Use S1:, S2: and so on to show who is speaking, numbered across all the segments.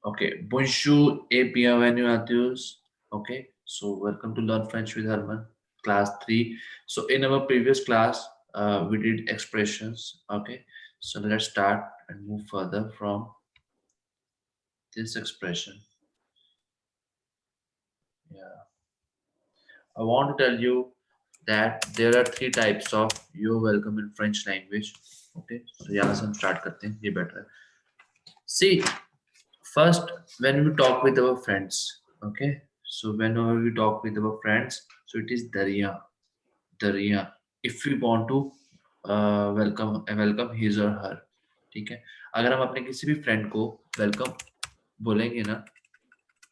S1: Okay, bonjour et bienvenue à tous. Okay, so welcome to Learn French with Herman, class 3. So in our previous class, we did expressions. Okay, so let's start and move further from this expression. Yeah, I want to tell you that there are three types of you're welcome in French language. Okay, so यहाँ से हम start करते हैं, ये better है. See, first, when we talk with our friends, okay, so whenever we talk with our friends, so it is Dariya. If we want to welcome his or her, ठीक है. अगर हम अपने किसी भी फ्रेंड को वेलकम बोलेंगे ना,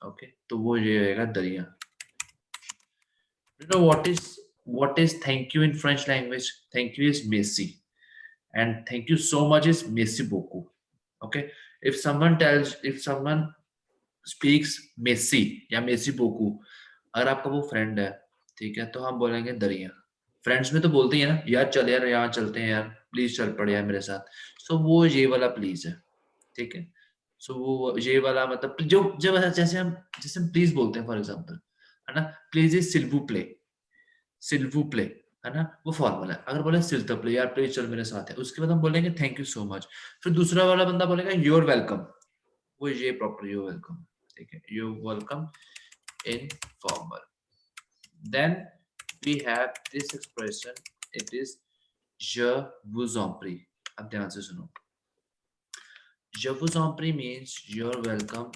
S1: ओके, तो वो ये रहेगा दरिया. You know what is thank you in French language? Thank you is merci, and thank you so much is merci beaucoup. Okay, if someone speaks मेसी या मेसी बोकू, अगर आपका वो फ्रेंड है, ठीक है, तो हम बोलेंगे दरिया. फ्रेंड्स में तो बोलते ही है ना, यार चल यार यहाँ चलते हैं यार, प्लीज चल पड़े यार मेरे साथ. सो वो ये वाला प्लीज है, ठीक है. सो वो ये वाला मतलब जो जब जैसे हम प्लीज बोलते हैं फॉर एग्जांपल, है ना, प्लीज इज सिल्वू प्ले, है ना, वो फॉर्मल है. अगर बोले सिल्ता प्ले, यार प्लीज चल मेरे साथ है, उसके बाद हम बोलेंगे थैंक यू सो मच. फिर दूसरा वाला बंदा बोलेगा यूर वेलकम, वो ये प्रॉपर यूर वेलकम, ठीक है, you're welcome informal. Then we have this expression. It is je vous en prie. अब ध्यान से सुनो. Je vous en prie means you're welcome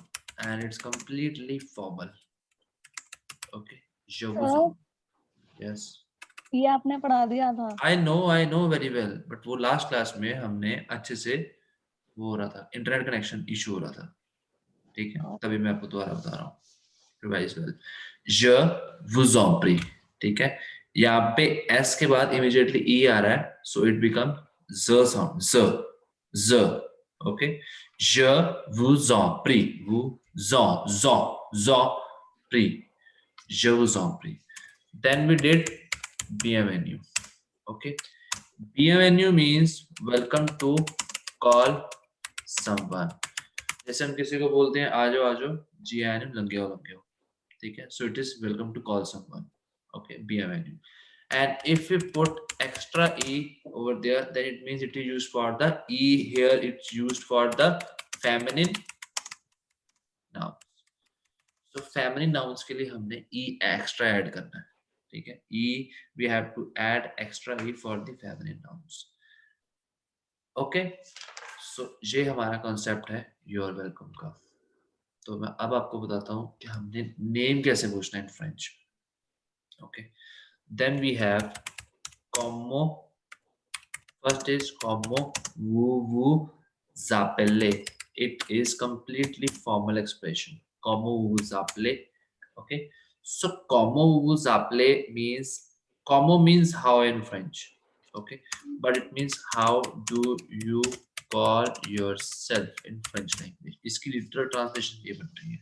S1: and it's completely formal. Okay. Je vous en. Yes.
S2: ये आपने पढ़ा दिया था.
S1: I know very well. But वो last class में हमने अच्छे से वो हो रहा था, इंटरनेट कनेक्शन इशू हो रहा था, ठीक है, तभी मैं आपको दोबारा बता रहा हूँ. Revise well. Je vous en prie, ठीक है. यहाँ पे s के बाद इमीडिएटली e आ रहा है, so it become z sound, z, okay. Je vous en prie, vous en prie, je vous en prie. Then we did bienvenue, okay. Bienvenue means welcome to call someone. जैसे हम किसी को बोलते हैं आ जाओ जी आए लंगे हो, ठीक है. So it is welcome to call someone, okay, bienvenue. And if we put extra e over there, then it means it is used for the e here, it's used for the feminine nouns. So feminine nouns के लिए हमने e extra add करना है, ठीक है. e we have to add extra e for the feminine nouns, okay. So ये हमारा concept है your welcome का. तो मैं अब आपको बताता हूँ कि हमने नेम कैसे पूछना है in French, okay. Then we have कॉमो. फर्स्ट इज कॉमो वू ज़ापेले. It is completely formal expression. कॉमो वू ज़ापेले, ओके. सो कॉमो वू ज़ापेले मींस, कॉमो means how in French, okay, but it means how do you call yourself in French language. इसकी literal translation ये बन रही है,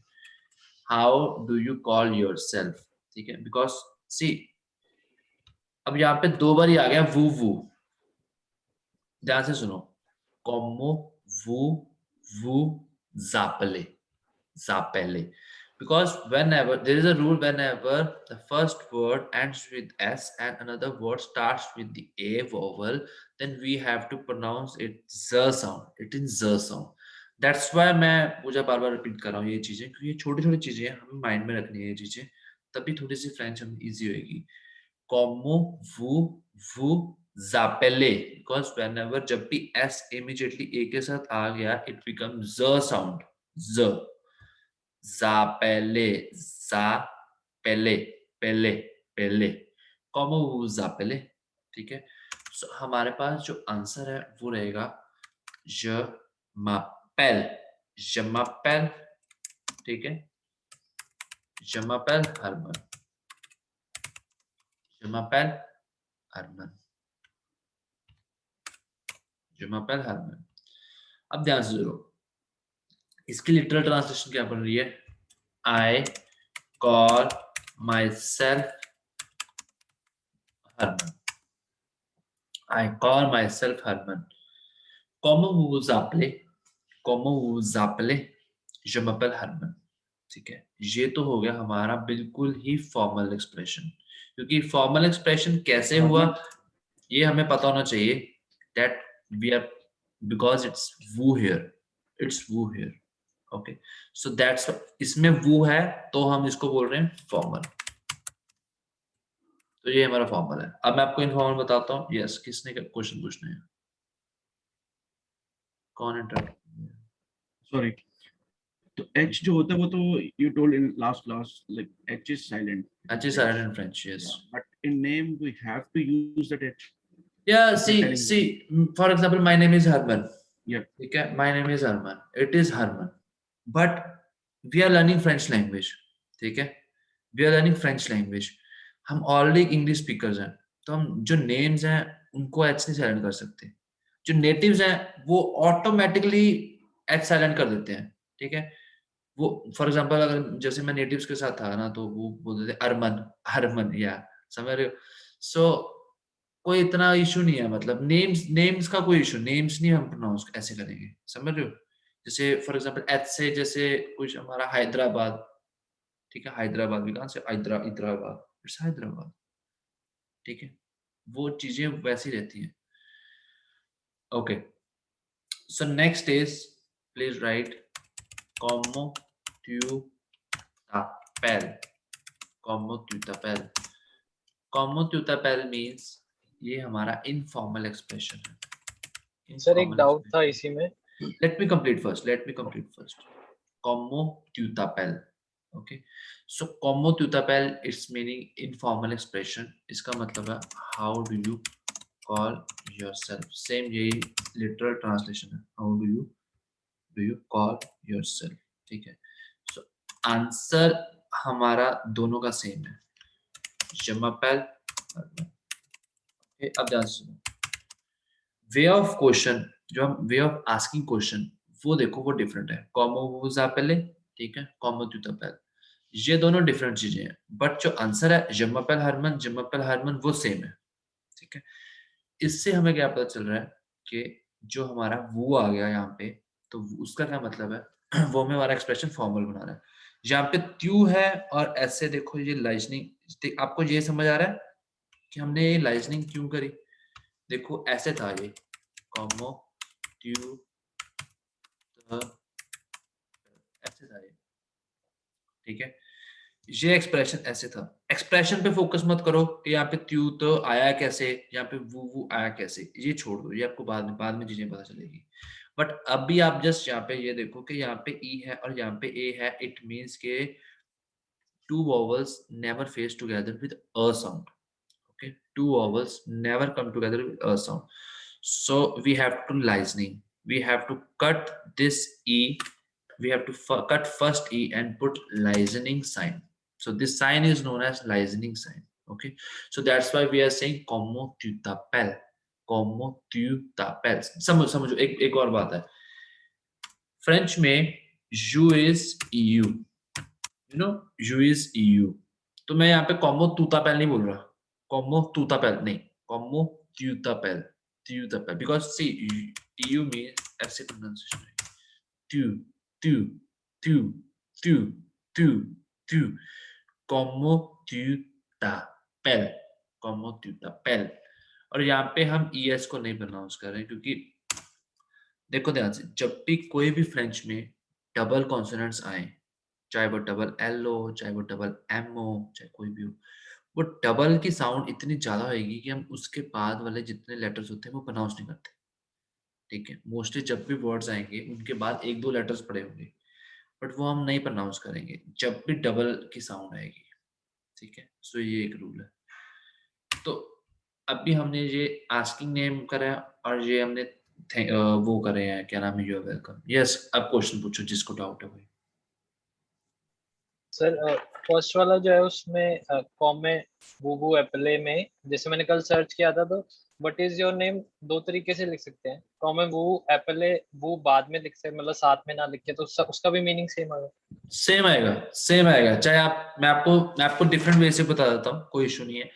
S1: how do you call yourself, ठीक है. because see, अब यहाँ पे दो बार ही आ गया वू. ध्यान से सुनो. como vous appelez, because whenever there is a rule, whenever the first word ends with s and another word starts with the a vowel, then we have to pronounce it z sound. It is z sound. That's why मैं मुझे बार बार repeat कर रहा हूँ ये चीजें, क्योंकि ये छोटी छोटी चीजें हैं, हमें माइंड में रखनी है ये चीजें, तभी थोड़ी सी फ्रेंच हमें इजी होगी. como vous appelez, because whenever जब भी s immediately a के साथ आ गया, it becomes z sound. z. Zappele, pele. como vous appelez, ठीक है. सो हमारे पास जो आंसर है वो रहेगा je m'appelle, ठीक है. je m'appelle Herman. Je m'appelle Herman. अब ध्यान से सुनो, इसकी लिटरल ट्रांसलेशन क्या बन रही है? I call myself Herman. I call myself Herman. Como vous appelez? je m'appelle Harman, ठीक है। ये तो हो गया हमारा बिल्कुल ही फॉर्मल एक्सप्रेशन, क्योंकि फॉर्मल एक्सप्रेशन कैसे हुआ ये हमें पता होना चाहिए, that we are, because it's woo here, it's woo here, okay, so that's इसमें woo है तो हम इसको बोल रहे हैं फॉर्मल, तो ये हमारा फॉर्मल है। अब मैं आपको इनफॉर्मल बताता हूँ। यस, किसने क्वेश्चन पूछना है? कौन इंटरप्ट?
S3: सॉरी, तो H जो होता है वो तो you told in last class like H is silent.
S1: H is silent in French, yes.
S3: Yeah, but in name we have to use that H.
S1: Yeah,
S3: telling
S1: see, for example, my name is Harman.
S3: Yeah.
S1: ठीक है, my name is Harman. It is Harman. But we are learning French language. ठीक है, we are learning French language. हम already English speakers हैं, तो हम जो names हैं उनको एच नहीं साइलेंट कर सकते। जो नेटिव्स हैं वो ऑटोमेटिकली एच साइलेंट कर देते हैं, ठीक है। वो फॉर एग्जांपल अगर जैसे मैं नेटिव्स के साथ था ना, तो वो बोलते थे अरमन, हरमन, या समझ रहे हो। सो कोई इतना इशू नहीं है, मतलब नेम्स का कोई इशू, नेम्स नहीं हम प्रोनाउंस ऐसे करेंगे, समझ रहे हो। जैसे फॉर एग्जांपल एच से, जैसे कुछ हमारा हैदराबाद, ठीक है, हैदराबाद भी कहाँ से, हैदराबाद, इट्स हैदराबाद, ठीक है, वो चीजें वैसी रहती हैं। Okay, so next is, please right como tu t'appelles, como tu t'appelles, como tu t'appelles means ये हमारा इनफॉर्मल एक्सप्रेशन है।
S4: सर एक डाउट था इसी में।
S1: let me complete first. Como tu t'appelles, okay, so como tu t'appelles, its meaning informal expression, इसका मतलब है how do you call yourself, same यही literal translation है, how do you call yourself, ठीक है। सो आंसर हमारा दोनों का सेम है, je m'appelle। अब ध्यान सुनो, वे ऑफ क्वेश्चन, जो हम वे ऑफ आस्किंग क्वेश्चन, वो देखो वो डिफरेंट है। कॉमो वूज पहले, ठीक है, कॉमो तू पहले, ये दोनों डिफरेंट चीजें हैं, बट जो आंसर है je m'appelle हरमन वो सेम है, ठीक है। इससे हमें क्या पता चल रहा है कि जो हमारा वो आ गया यहाँ पे, तो उसका क्या मतलब है, वो में हमारा एक्सप्रेशन फॉर्मल बना रहा है। यहाँ पे त्यू है और ऐसे देखो ये लाइजनिंग, आपको ये समझ आ रहा है कि हमने ये लाइजनिंग क्यों करी। देखो ऐसे था ये, कॉमो त्यू ऐसे था ये, ठीक है। ये एक्सप्रेशन ऐसे था। एक्सप्रेशन पे फोकस मत करो कि यहाँ पे त्यू तो आया कैसे, यहाँ पे वो आया कैसे, ये छोड़ दो, ये आपको बाद में चीजें पता चलेगी। बट अभी आप जस्ट यहाँ पे ये देखो कि यहाँ पे ई है और यहाँ पे ए है, इट मीन्स के two vowels never face together with a sound, okay, two vowels never come together with a sound, so we have to listening, we have to cut this e, we have to cut first e and put listening sign, so this sign is known as listening sign, okay, so that's why we are saying como tu t'appelles, como tu t'appelles। समझो एक और बात है, French में you is you, you know, you is EU, तो मैं यहाँ पे कॉमो तूतापेल नहीं बोल रहा, कॉमो तूतापेल नहीं, कॉमो ट्यूतापेल, बिकॉज सी EU मींस ऐसे प्रोनाउंसिएशन है, ट्यू ट्यू ट्यू ट्यू ट्यू ट्यू, कॉमो ट्यूतापेल, कॉमो ट्यूतापेल। और यहाँ पे हम ES को नहीं प्रोनाउंस कर रहे हैं, क्योंकि देखो ध्यान से, जब भी कोई भी फ्रेंच में डबल कॉन्सोनेंट्स आए, चाहे वो डबल एल हो, चाहे वो डबल एम हो, चाहे कोई भी हो, वो डबल की साउंड इतनी ज्यादा होगी कि हम उसके बाद वाले जितने लेटर्स होते हैं वो प्रोनाउंस नहीं करते, ठीक है। मोस्टली जब भी वर्ड्स आएंगे उनके बाद एक दो लेटर्स पड़े होंगे, बट वो हम नहीं प्रोनाउंस करेंगे जब भी डबल की साउंड आएगी, ठीक है। सो ये एक रूल है। तो अभी हमने ये आस्किंग नेम करा और ये हमने वो करे हैं, क्या नाम है, यू आर वेलकम। यस, अब क्वेश्चन पूछो जिसको डाउट है भाई।
S4: सर फर्स्ट वाला जो है उसमें कॉमे बूबू एप्पले में, जैसे मैंने कल सर्च किया था, तो व्हाट इज योर नेम दो तरीके से लिख सकते हैं। कॉमे बूबू एप्पले, बू बाद में लिख सकते, मतलब साथ में ना लिख के, तो उसका भी मीनिंग सेम आएगा।
S1: सेम आएगा चाहे आप, मैं आपको डिफरेंट वे से बता देता हूँ, कोई इशू नहीं है।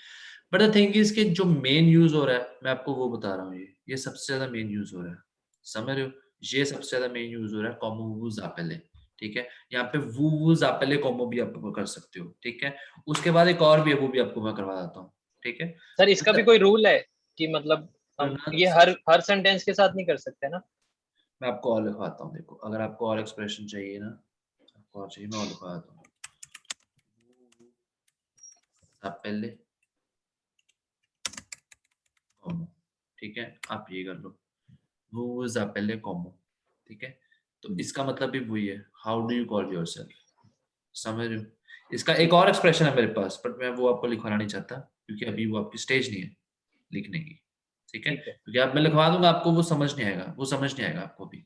S1: बट द थिंग इज कि जो मेन यूज हो रहा है मैं आपको वो बता रहा हूँ, ये सबसे ज्यादा मेन यूज हो रहा है, समझ रहे हो, ये सबसे ज्यादा मेन यूज हो रहा है कॉमो बूबू एप्पले, ठीक है। यहाँ पे वो जापेले कॉमो भी आप कर सकते हो, ठीक है। उसके बाद एक और भी है, वो भी आपको मैं करवा देता हूँ, ठीक है।
S4: सर इसका भी कोई रूल है कि मतलब हम ये हर सेंटेंस के साथ नहीं कर सकते ना?
S1: मैं आपको और लिखवाता हूँ, देखो अगर आपको और एक्सप्रेशन चाहिए ना, आपको और चाहिए, मैं और लिखवा देता हूँ। पहले कॉमो, ठीक है, आप ये कर लो, वो पहले कॉमो, ठीक है। तो इसका मतलब भी वही है, how do you call yourself, समझ रहे हो। इसका एक और एक्सप्रेशन है मेरे पास, बट मैं वो आपको लिखवाना नहीं चाहता क्योंकि अभी वो आपकी स्टेज नहीं है लिखने की, ठीक है।
S4: ठीक है,
S1: क्योंकि आप मैं लिखवा दूंगा आपको, वो समझ नहीं आएगा, वो समझ नहीं आएगा आपको भी।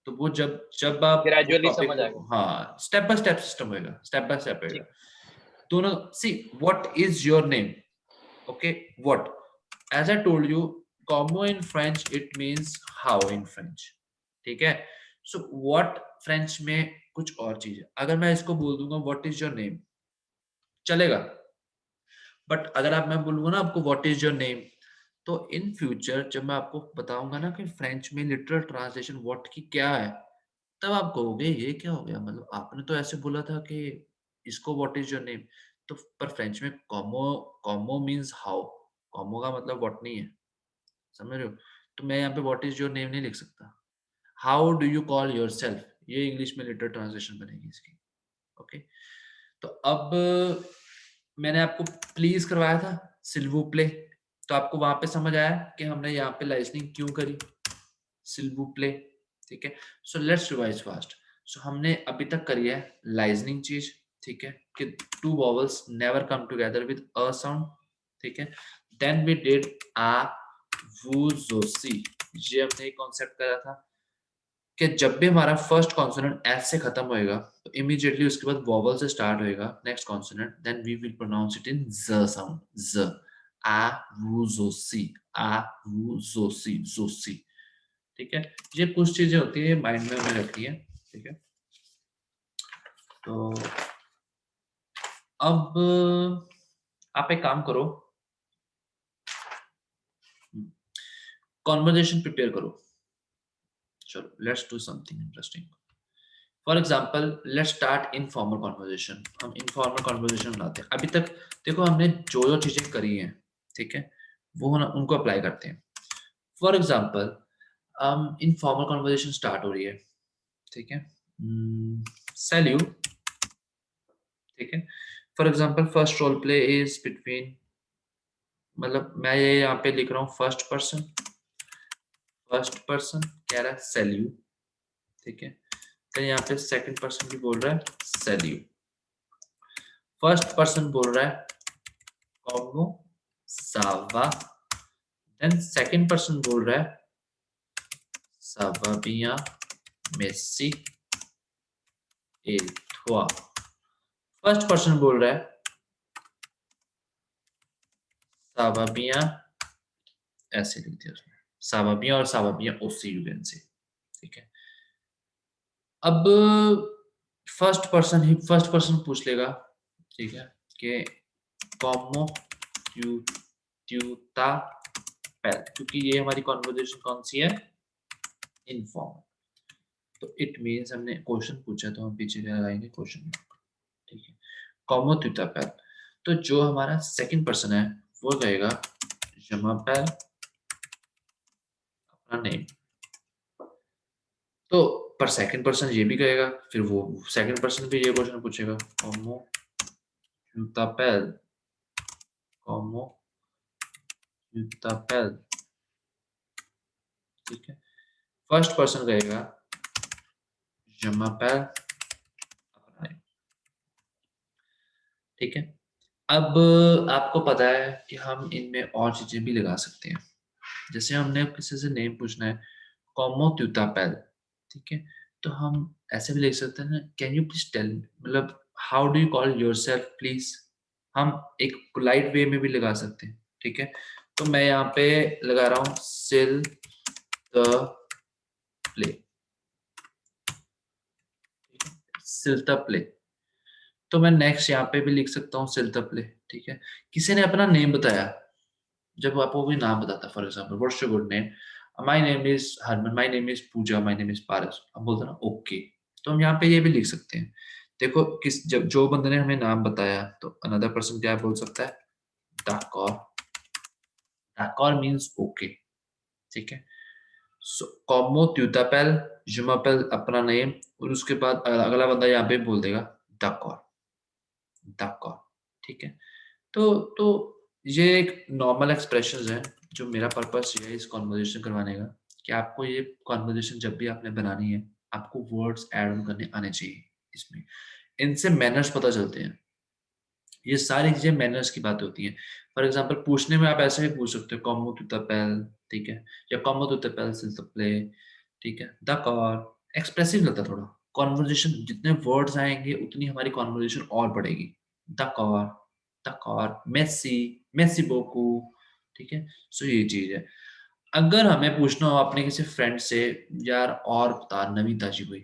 S1: तो वो जब जब आप वो
S4: ग्रेजुअली
S1: टॉपिक
S4: समझ
S1: को,
S4: आएगा।
S1: हाँ, स्टेप बाय स्टेप सिस्टम होएगा, स्टेप बाय स्टेप होएगा।
S4: ठीक,
S1: दोनों, see what is your name, okay, what, as I told you, como in French it means how in French, ठीक है। So what French में कुछ और चीज है, अगर मैं इसको बोल दूंगा what is your name, चलेगा, बट अगर आप, मैं बोलूंगा ना आपको what is your name, तो इन फ्यूचर जब मैं आपको बताऊंगा ना कि फ्रेंच में लिटरल ट्रांसलेशन व्हाट की क्या है, तब आप कहोगे ये क्या हो गया, मतलब आपने तो ऐसे बोला था कि इसको व्हाट इज योर नेम, तो पर फ्रेंच में कॉमो, कॉमो मींस हाउ, कॉमो का मतलब व्हाट नहीं है, समझ रहे हो। तो मैं यहाँ पे व्हाट इज योर नेम नहीं लिख सकता, how do you call yourself, ये इंग्लिश में लिटरल ट्रांसलेशन बनेगी इसकी, ओके। तो अब मैंने आपको प्लीज करवाया था सिल्वू प्ले, तो आपको वहां पे समझ आया कि हमने यहाँ पे लाइसनिंग क्यों करी, सिल्वू प्ले, ठीक है। So let's revise fast. So हमने अभी तक करी है लाइजनिंग चीज, ठीक है, कि two vowels never come together with a sound, ठीक है। देन वी डिड आ वू जो सी, ये हमने एक कॉन्सेप्ट करा था कि जब भी हमारा फर्स्ट कॉन्सोनेंट एफ से खत्म होएगा तो इमीडिएटली उसके बाद वॉवल से स्टार्ट होएगा next consonant, then we will pronounce it in ज साउंड, ज, आ वू जो सी, आ वू जो सी, ठीक है। ये कुछ चीजें होती है माइंड में हमें रखनी है, ठीक है। तो अब आप एक काम करो, कॉन्वर्जेशन प्रिपेयर करो, चलो let's do something interesting. For example let's start informal conversation, हम इनफॉर्मल कॉन्वर्जेशन बनाते हैं। अभी तक देखो हमने जो जो चीजें करी हैं, ठीक है, वो ना उनको अप्लाई करते हैं। For example informal conversation start हो रही है, ठीक है, सैल्यूट, ठीक है। For example first role play is between, मतलब मैं ये यहाँ पे लिख रहा हूँ फर्स्ट पर्सन कह रहा है सैल्यूट, ठीक है। तो यहाँ पे सेकंड पर्सन भी बोल रहा है सैल्यूट, फर्स्ट पर्सन बोल रहा है कॉमो सावा, देन सेकंड पर्सन बोल रहा है सावा बिया मेसी ए थुआ, फर्स्ट पर्सन बोल रहा है सावाबिया, ऐसे लिख दिया उसने, सावाबिया और सावाबिया ओसी यूएन से, ठीक है। अब फर्स्ट पर्सन पूछ लेगा, ठीक है, कि कॉमो ट्यूता पेल, क्योंकि ये हमारी कॉन्वर्जेशन कौन सी है, इनफॉर्मल, तो इट मींस हमने क्वेश्चन पूछा तो हम पीछे क्या लगाएंगे, क्वेश्चन, ठीक है, कॉमो ट्यूता पेल। तो जो हमारा सेकंड पर्सन है वो कहेगा जमा पेल अपना नेम, तो पर सेकंड पर्सन ये भी कहेगा, फिर वो सेकंड पर्सन भी ये क्वेश्चन पूछेगा कॉमो ट्यूतापेल, कॉमो ट्यूतापेल, ठीक है। फर्स्ट पर्सन कहेगा जमापेल अपना नेम, ठीक है। अब आपको पता है कि हम इनमें और चीजें भी लगा सकते हैं, जैसे हमने किसी से नेम पूछना है कॉमो ट्यूतापेल, ठीक है, तो हम ऐसे भी लिख सकते हैं ना, कैन यू प्लीज टेल, मतलब how do you call yourself please, हम एक पोलाइट वे में भी लगा सकते हैं, ठीक है। तो मैं यहाँ पे लगा रहा हूँ सिल द प्ले, सिल द प्ले, तो मैं नेक्स्ट यहाँ पे भी लिख सकता हूँ सिल द प्ले, ठीक है। किसी ने अपना नेम बताया, जब आपको कोई नाम बताता, for example what's your good name, my name is Harman, my name is Pooja, my name is Paras, अब बोलते ना ओके, तो हम यहाँ पे ये भी लिख सकते हैं। देखो किस जब जो बंदे ने हमें नाम बताया तो अनदर पर्सन क्या बोल सकता है, d'accord, d'accord मीन्स ओके, ठीक है। सो comment tu t'appelles, je m'appelle अपना नेम, और उसके बाद अगला बंदा यहाँ पे बोल देगा d'accord, d'accord, ठीक है। तो ये एक नॉर्मल एक्सप्रेशंस है जो मेरा पर्पस ये है इस कॉन्वर्जेशन करवाने का, कि आपको ये कॉन्वर्जेशन जब भी आपने बनानी है आपको वर्ड्स ऐड ऑन करने आने चाहिए इसमें, इनसे मैनर्स पता चलते हैं। ये सारी चीजें मैनर्स की बात होती हैं। फॉर एग्जांपल पूछने में आप ऐसे भी पूछ सकते हो कॉमो टू द पेल, ठीक है, या कॉमो टू द पेल सिंस द प्ले, ठीक है, द कार एक्सप्रेसिव लगता है थोड़ा। कॉन्वर्जेशन जितने वर्ड्स आएंगे उतनी हमारी कॉन्वर्जेशन और बढ़ेगी। द कार, मेसी, मेसी बोकू, ठीक है। सो ये चीज है। अगर हमें पूछना हो अपने किसी फ्रेंड से, यार और बता नवीता जी कोई,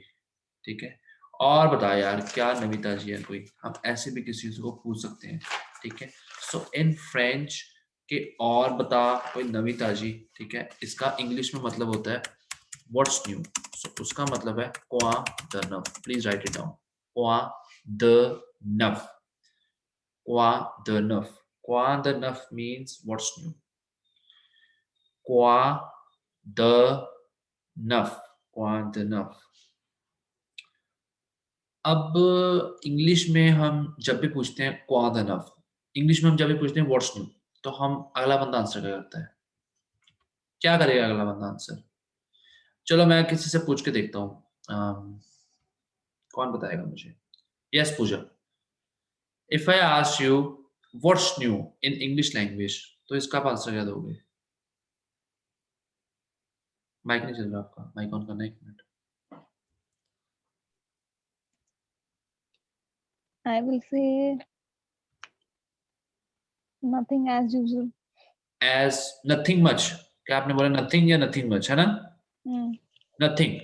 S1: ठीक है, और बता यार क्या नवीता जी है कोई, हम ऐसे भी किसी को पूछ सकते हैं, ठीक है। सो इन फ्रेंच के और बता कोई नवीता जी, ठीक है, इसका इंग्लिश में मतलब होता है व्हाट्स न्यू। सो उसका मतलब है क्वा द नव, प्लीज राइट इट डाउन, क्वा द नव, क्वा द नव, क्वा द नव मीन्स व्हाट्स न्यू, क्वा द नव, क्वा द नव। अब इंग्लिश में हम जब भी पूछते हैं क्वाद एनफ, इंग्लिश में हम जब भी पूछते हैं व्हाट्स न्यू, तो हम अगला बंदा आंसर क्या करता है, क्या करेगा अगला बंदा आंसर। चलो मैं किसी से पूछ के देखता हूँ, कौन बताएगा मुझे। Yes Pooja, if I ask you what's new in English language, तो इसका आप आंसर क्या दोगे। माइक नहीं चल रहा आपका, माइक ऑन करना, एक minute.
S2: I will say nothing as usual.
S1: As nothing much, क्या आपने बोला नथिंग या नथिंग मच, है ना।
S2: Hmm.
S1: नथिंग।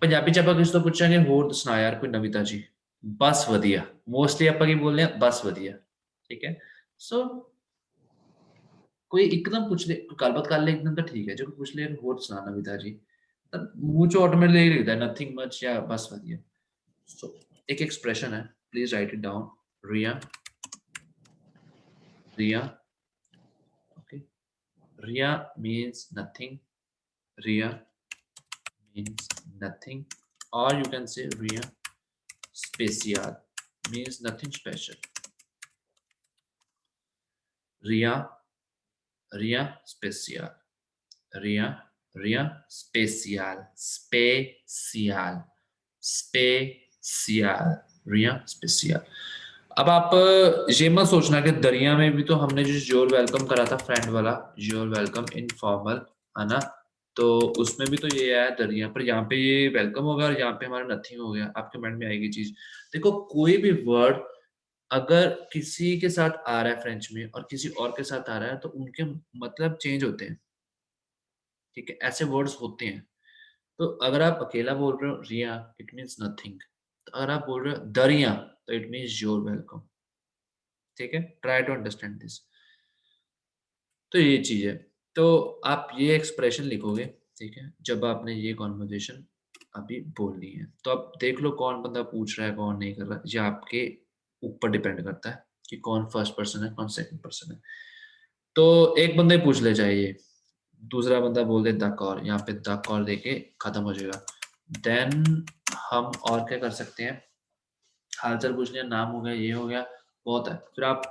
S1: पंजाबी च ਆਪਾਂ किस तो पूछेंगे होर दसना यार कोई नवीता जी, बस वधिया, मोस्टली ਆਪਾਂ ਕੀ बोलते हैं बस वधिया, ठीक है। सो कोई एकदम पूछ ले, गलबात कर ले एकदम तो ठीक है, जो पूछ ले होर सुना नवीता जी, तब मुंह चो ऑटोमेटिकली यही लिखता है नथिंग मच या बस वधिया। सो एक एक्सप्रेशन है, प्लीज राइट इट डाउन, रिया, रिया, ओके, रिया मीन्स नथिंग, रिया means nothing, or you can say Ria special means nothing special. Ria, Ria special, Ria, Ria special, special, special, Ria special. अब आप ये मत सोचना कि दरिया में भी तो हमने जो योर वेलकम करा था फ्रेंड वाला, योर वेलकम इनफॉर्मल, है ना, तो उसमें भी तो ये आया दरिया, पर यहाँ पे ये वेलकम होगा और यहाँ पे हमारा नथिंग हो गया। आपके माइंड में आएगी चीज। देखो कोई भी वर्ड अगर किसी के साथ आ रहा है फ्रेंच में और किसी और के साथ आ रहा है तो उनके मतलब चेंज होते हैं, ठीक है, ऐसे वर्ड्स होते हैं। तो अगर आप अकेला बोल रहे हो रिया इट मीन्स नथिंग, तो अगर आप बोल रहे हो दरिया तो इट मीन्स योर वेलकम, ठीक है। Try to understand this. तो ये चीज है। तो आप ये एक्सप्रेशन लिखोगे, ठीक है, जब आपने ये कॉन्वर्जेशन अभी बोलनी है, तो आप देख लो कौन बंदा पूछ रहा है कौन नहीं कर रहा है, ये आपके ऊपर डिपेंड करता है कि कौन फर्स्ट पर्सन है कौन सेकंड पर्सन है। तो एक बंदे पूछ ले जाए ये, दूसरा बंदा बोल दे द कॉर, यहाँ पे द कॉर देके खत्म हो जाएगा। देन हम और क्या कर सकते हैं, हालचाल पूछ लिया, नाम हो गया, ये हो गया, बहुत है। फिर आप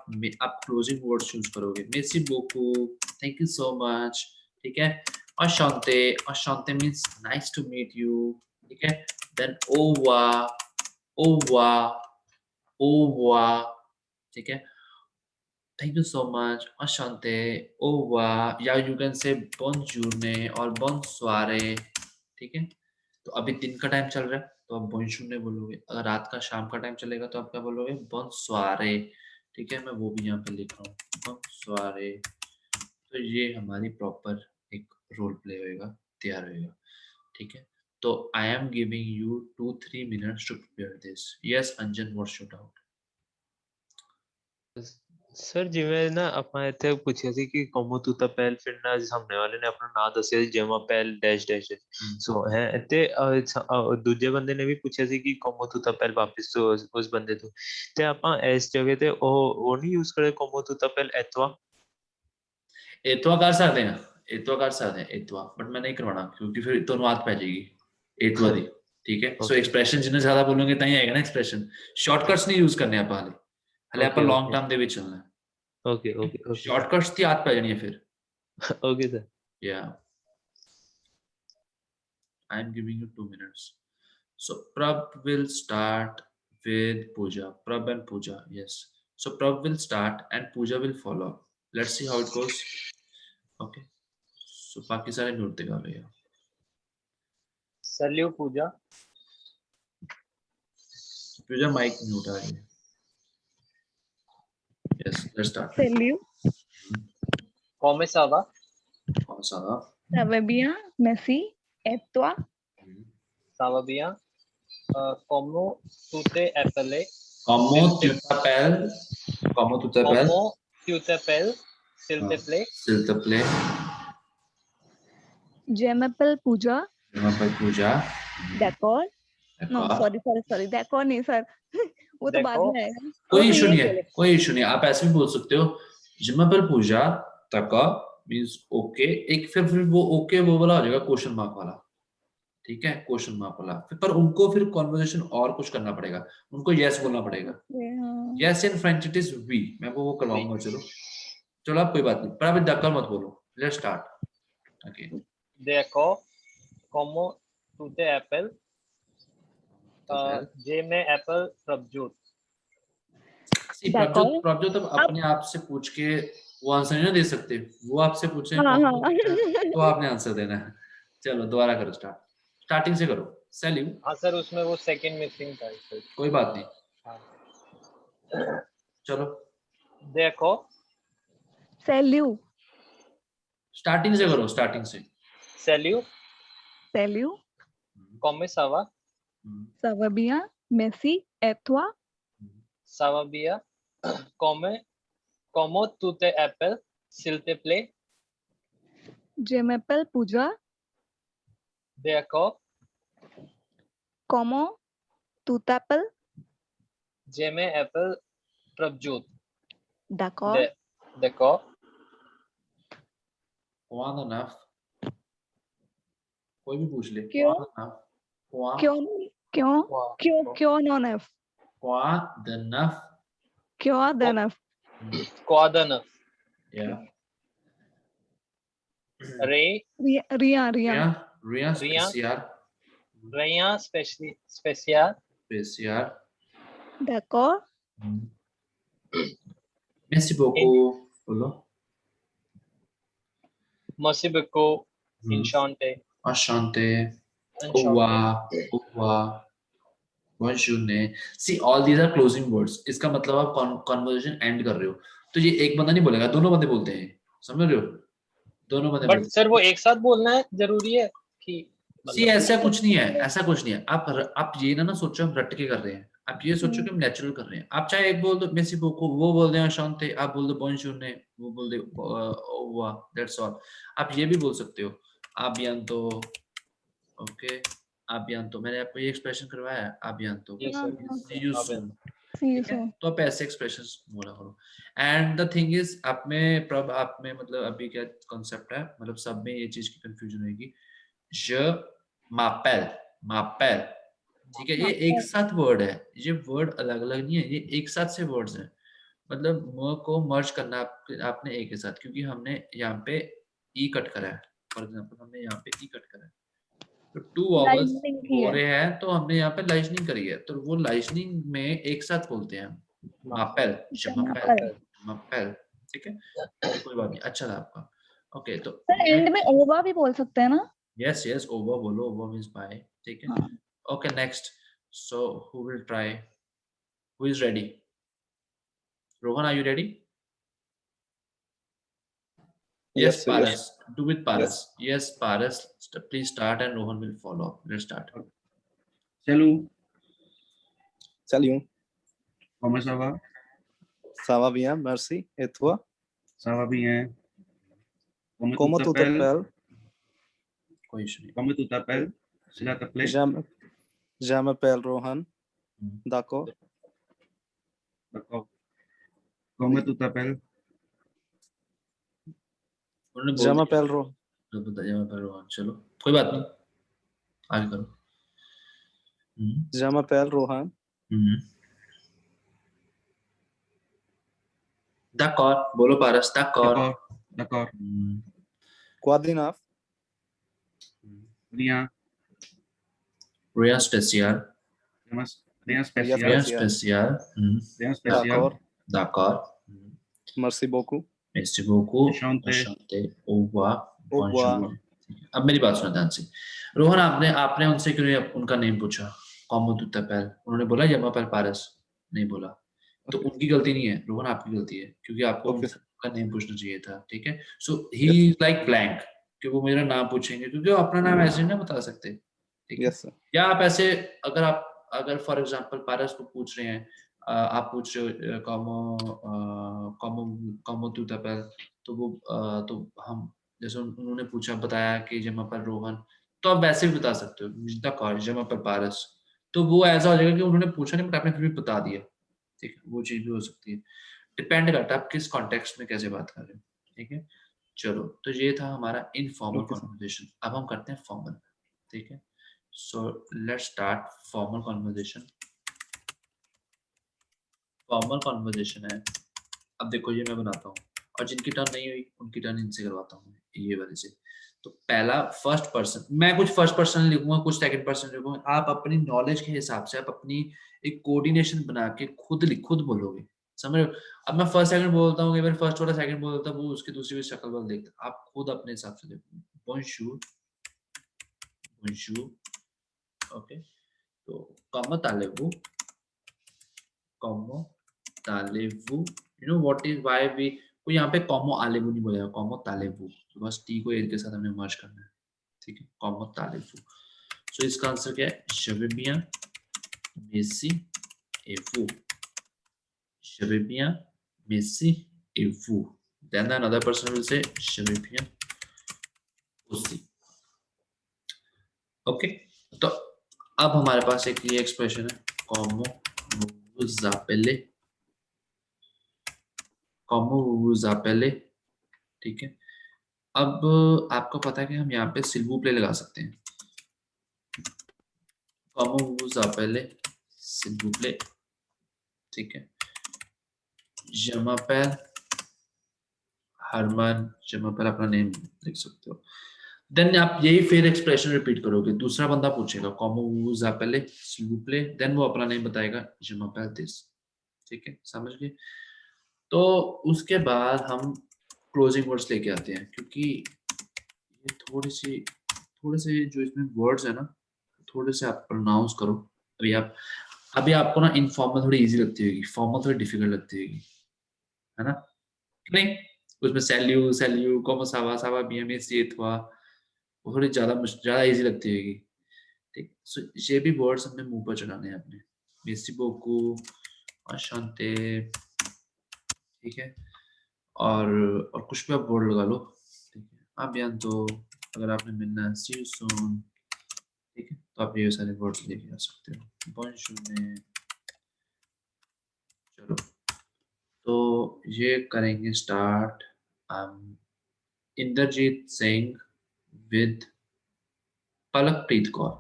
S1: क्लोजिंग वर्ड चूज करोगे, मेसी बोकू, थैंक यू सो मच, ठीक है। अशांते, अशांते means nice to meet you, ठीक है। देन ओवा, ओवा, ओवा, ठीक है, थैंक यू सो मच, अशांते, ओवा, या यू कैन से बोनजूरने और बोनसोरे, ठीक है। तो अभी दिन का टाइम चल रहा है तो आप बोनशूने बोलोगे, अगर रात का शाम का टाइम चलेगा तो आप क्या बोलोगे बोनसोरे, ठीक है। मैं वो भी यहाँ पे लिख रहा हूँ बोनसोरे। तो ये हमारी प्रॉपर एक रोल प्ले होएगा, तैयार होएगा, ठीक है। तो I am giving you 2-3 minutes to prepare this. Yes Anjan, what's your doubt.
S5: Sir जिਵੇਂ ਨਾ ਆਪਾਂ ਇੱਥੇ ਪੁੱਛਿਆ ਸੀ ਕਿ ਕੋਮੋ ਤੂੰ ਤਾਂ ਪਹਿਲ ਫਿਰ ਨਾ ਸਾਹਮਣੇ ਵਾਲੇ ਨੇ ਆਪਣਾ ਨਾਂ ਦੱਸਿਆ ਸੀ ਜਮਾ ਪਹਿਲ ਡੈਸ਼ ਡੈਸ਼ ਸੋ ਹੈ ਤੇ ਦੂਜੇ ਬੰਦੇ ਨੇ ਵੀ ਪੁੱਛਿਆ ਸੀ ਕਿ ਕੋਮੋ ਤੂੰ ਤਾਂ ਪਹਿਲ ਵਾਪਿਸ ਤੋਂ ਉਸ ਬੰਦੇ ਤੋਂ ਤੇ ਆਪਾਂ ਇਸ ਜਗ੍ਹਾ ਤੇ ਉਹ ਨਹੀਂ ਯੂਜ਼ ਕਰੇ ਕੋਮੋ ਤੂੰ ਤਾਂ ਪਹਿਲ ਐਤਵਾ
S1: एतवा कर सकते हैं, एतवा कर सकते हैं, एतवा, बट मैं नहीं करवाना क्योंकि फिर तो अनुवाद पै जाएगी एतवा दी। ठीक है, सो
S5: Okay.
S1: एक्सप्रेशन जिन्हें ज्यादा बोलोगे ताई आएगा ना एक्सप्रेशन। शॉर्टकट्स नहीं यूज करने आप हाले हाले आप
S5: Okay,
S1: लॉन्ग
S5: okay.
S1: टर्म दे विच चलना है।
S5: ओके ओके ओके
S1: शॉर्टकट्स दी आदत पै जानी है फिर।
S5: Okay sir
S1: Yeah, I am giving you 2 minutes. So Prab will start with Puja. Prab and Puja, yes. So Prab will start and Puja will follow. Let's see how it goes. Okay. So बाकी सारे mute दिखा भैया।
S4: Salute पूजा,
S1: Puja mic mute आ रही है। Yes, let's start.
S2: Celio,
S4: कॉमेसावा,
S1: कौन सा था?
S2: Savabia, Messi, Etwa,
S4: सावाबिया, कॉमो तुते एपले,
S1: Como tutapel, como tutapel,
S4: कॉमो ट्यूटेपेल, सिल्टेप्ले,
S1: siltaple,
S2: Jemapel Puja,
S1: Jemapel Puja,
S2: Decor. No,
S1: Decor.
S2: sorry, Decor नहीं सर, वो तो बाद
S4: Decor.
S2: में आएगा।
S1: कोई
S2: वो तो
S1: इशू
S2: ये
S1: नहीं है,
S2: बोले।
S1: कोई इशू नहीं है, आप ऐसे भी बोल सकते हो। Jemapel Puja, तका मींस ओके, एक फिर वो ओके वो वाला हो जाएगा क्वेश्चन मार्क वाला। ठीक है, क्वेश्चन मार्क वाला पर उनको फिर कॉन्वर्सेशन और कुछ करना पड़ेगा, उनको यस बोलना पड़ेगा।
S2: हाँ।
S1: Yes in French it is वी, मैं वो करवाऊंगा। चलो चलो आप कोई बात नहीं, पर आप डक्कर मत बोलो। Let's start again.
S4: Decor, कॉमो तुते एपल, जे में एप्पल प्रभजोत,
S1: प्रभजोत प्रभजोत अब अपने आप से पूछ के वो आंसर नहीं दे सकते, वो आपसे पूछे
S2: हाँ, हाँ।
S1: तो आपने आंसर देना है। चलो दोबारा करो, स्टार्टिंग से करो। सेल्यू।
S4: हाँ सर उसमें वो सेकंड मिसिंग था सर।
S1: कोई बात नहीं,
S4: हाँ।
S1: चलो
S4: देखो,
S2: Celio,
S1: स्टार्टिंग से करो, स्टार्टिंग से।
S4: सेल्यू,
S2: Celio,
S4: कॉमेसावा,
S2: Savabia, Messi, Etwa,
S4: सावाबिया, कॉमो तुते Apple, सिल्टेप्ले,
S2: Jemapel Puja,
S4: देखो,
S2: Como, Tutapel,
S4: जे में एप्पल प्रभजोत,
S2: Decor,
S4: देखो,
S1: One enough, कोई भी पूछ ले।
S2: क्यों?
S1: One enough, one,
S2: क्यों non F,
S1: one enough,
S2: क्यों then F,
S4: क्वादन,
S1: yeah,
S4: रे,
S2: Riya,
S1: Ria, special,
S4: रैया Spacia,
S1: special,
S2: Decor,
S1: merci beaucoup, बोलो,
S4: मोसिबिको, इंशांटे,
S1: enchanté, Owa, bonjour ने। See, all these are closing words. इसका मतलब आप conversation end कर रहे हो, तो ये एक बंदा नहीं बोलेगा, दोनों बंदे बोलते हैं, समझ रहे हो? दोनों बंदे
S4: बट
S1: बोलते
S4: सर वो एक साथ बोलना है जरूरी है कि
S1: हैं। ऐसा कुछ नहीं है, ऐसा कुछ नहीं है। आप ये ना सोचो हम रट के कर रहे हैं, आप ये सोचो कि हम नेचुरल कर रहे हैं। आप चाहे एक बोल दो मेसी बोको, वो बोल दे शांति, आप बोल दो bonjour ने, वो बोल दे ओवा, दैट्स ऑल। आप ये भी बोल सकते हो abianto, ओके, abianto, मैंने आपको ये एक्सप्रेशन करवाया है, abianto,
S4: Yes, sir.
S1: see you soon,
S2: see you
S1: ठीक है?
S2: soon.
S1: तो आप ऐसे एक्सप्रेशंस बोला करो। एंड द थिंग इज आप में मतलब अभी क्या कॉन्सेप्ट है, मतलब सब में ये चीज की कंफ्यूजन होगी। je m'appelle, ठीक है, ये एक साथ वर्ड है, ये वर्ड अलग अलग नहीं है, ये एक साथ से वर्ड्स हैं। मतलब म को मर्ज करना आपने एक के साथ, क्योंकि हमने यहाँ पे ई कट करा है। फॉर एग्जांपल हमने यहाँ पे ई कट करा है, तो टू वॉवल्स
S2: Lightning की
S1: हो
S2: है.
S1: रहे हैं, तो हमने यहाँ पे लाइजनिंग करी है, तो वो लाइजनिंग में एक साथ बोलते हैं मापेल, मापेल, ठीक है, कोई बात नहीं, अच्छा था आपका। ओके, तो
S2: सर एंड में ओवा भी बोल सकते हैं ना?
S1: यस यस, ओवर बोलो, ओवर मींस बाय, ठीक है।
S2: हाँ.
S1: Okay, next, so who will try, who is ready? Rohan, are you ready? Yes,
S6: sir,
S1: Paras.
S6: yes.
S1: Do with Paras. Yes, Paras. Please start and Rohan will follow. Let's start.
S3: Celu,
S6: Salut.
S3: Komasawa,
S6: Ça va bien, merci. Et toi?
S3: Ça va bien.
S6: Comment tu t'appelles?
S1: कोई issue नहीं.
S3: Comment tu t'appelles? S'il te plaît.
S6: Je m'appelle Rohan.
S1: Mhm.
S6: D'accord.
S3: D'accord. Comment tu t'appelles?
S1: उन्होंने
S6: Je
S1: बोल दिया.
S6: m'appelle Rohan.
S1: तो बताइए मैं पर रोहन. चलो कोई बात नहीं, आगे करो.
S6: Je m'appelle Rohan.
S1: D'accord, बोलो पारस. D'accord.
S3: D'accord. D'accord.
S6: Quoi de neuf?
S3: Rien.
S1: Rien spécial.
S3: Rien
S6: Rien
S3: spécial.
S1: Rien
S6: spécial.
S1: spécial.
S3: Rien spécial.
S6: D'accord.
S1: D'accord.
S6: Merci beaucoup.
S1: Merci beaucoup.
S3: Enchanté.
S1: Enchanté. Au revoir.
S6: Au revoir.
S1: Bonjour. अब मेरी बात सुनो ध्यान से. रोहन, आपने आपने उनसे क्यों नहीं उनका नेम पूछा? Comment tu t'appelles? उन्होंने बोला je m'appelle पारस. नहीं बोला. तो उनकी गलती नहीं है रोहन, आपकी गलती है, क्योंकि आपको
S6: Okay.
S1: उनका नेम पूछना चाहिए था. ठीक है. So he is like blank कि वो मेरा नाम पूछेंगे, क्योंकि वो अपना नाम ऐसे नहीं ना बता सकते. ठीक है.
S6: Yes, sir.
S1: या आप ऐसे अगर फॉर एग्जांपल पारस को पूछ रहे हैं, आप पूछ रहे हो कॉमो तू तपेल, तो वो तो हम जैसे उन्होंने पूछा, बताया कि जमा पर रोहन, तो आप वैसे भी बता सकते हो जमा पर पारस. तो वो ऐसा हो जाएगा कि उन्होंने पूछा नहीं बट आपने फिर भी बता दिया. ठीक है, वो चीज भी हो सकती है. डिपेंड करता है आप किस कॉन्टेक्स्ट में कैसे बात कर रहे हो. ठीक है. चलो, तो ये था हमारा इनफॉर्मल
S6: Okay, sir.
S1: कन्वर्सेशन. अब हम करते हैं फॉर्मल. ठीक है. So let's start formal conversation. Formal conversation है. अब देखो ये मैं बनाता हूँ, और जिनकी टर्न नहीं हुई उनकी टर्न इनसे करवाता हूँ ये वाले से. तो पहला फर्स्ट पर्सन, मैं कुछ फर्स्ट पर्सन लिखूंगा, कुछ सेकंड पर्सन लिखूंगा. आप अपनी नॉलेज के हिसाब से आप अपनी एक कोऑर्डिनेशन बना के खुद बोलोगे. समझ रहे हो? अब मैं फर्स्ट सेकंड बोलता हूँ, फिर फर्स्ट वाला सेकंड बोलता हूँ, वो उसकी दूसरी शक्ल वाला देखता है. आप खुद अपने हिसाब से देखो. Bonjour, bonjour. ओके. तो comment allez-vous? Comment allez-vous? You know what is why we कोई यहाँ पे comment allez-vous नहीं बोलेगा, comment allez-vous. तो बस t को l के साथ हमने मर्ज करना है. ठीक है. comment allez-vous. So इसका आंसर क्या है? Je vais bien, merci, et vous? Je vais bien, merci, et vous? Then another person will say je vais bien aussi. Okay. तो अब हमारे पास एक ये एक्सप्रेशन है, comment vous appelez. Comment vous appelez. ठीक है. अब आपको पता है कि हम यहाँ पे s'il vous plaît लगा सकते हैं. Comment vous appelez, s'il vous plaît. ठीक है. Je m'appelle Harman. Je m'appelle अपना नेम लिख सकते हो. देन आप यही फिर एक्सप्रेशन रिपीट करोगे. दूसरा बंदा पूछेगा comment vous appelez, s'il vous plaît, then वो अपना नेम बताएगा, je m'appelle this. ठीक है, समझ गए? तो उसके बाद हम क्लोजिंग वर्ड्स लेके आते हैं, क्योंकि ये थोड़े से जो इसमें वर्ड्स है ना, थोड़े से आप प्रोनाउंस करो. अभी आपको ना इनफॉर्मल थोड़ी इजी लगती होगी, फॉर्मल थोड़ी डिफिकल्ट लगती होगी, है ना? नहीं, उसमें सैल्यू como ça va bien, merci et toi, वो थोड़ी ज्यादा इजी लगती होगी. ठीक. सो ये भी वर्ड्स हमने मुंह पर चढ़ाने हैं अपने. merci beaucoup, enchanté. ठीक है. और कुछ भी आप वर्ड लगा लो. ठीक है. आप bientôt, अगर आपने मिलना है, see you soon. ठीक है. तो आप ये सारे वर्ड्स लेके आ सकते हो. bonjour में. चलो, तो ये करेंगे start. Inderjit Singh with Palakpreet Kaur.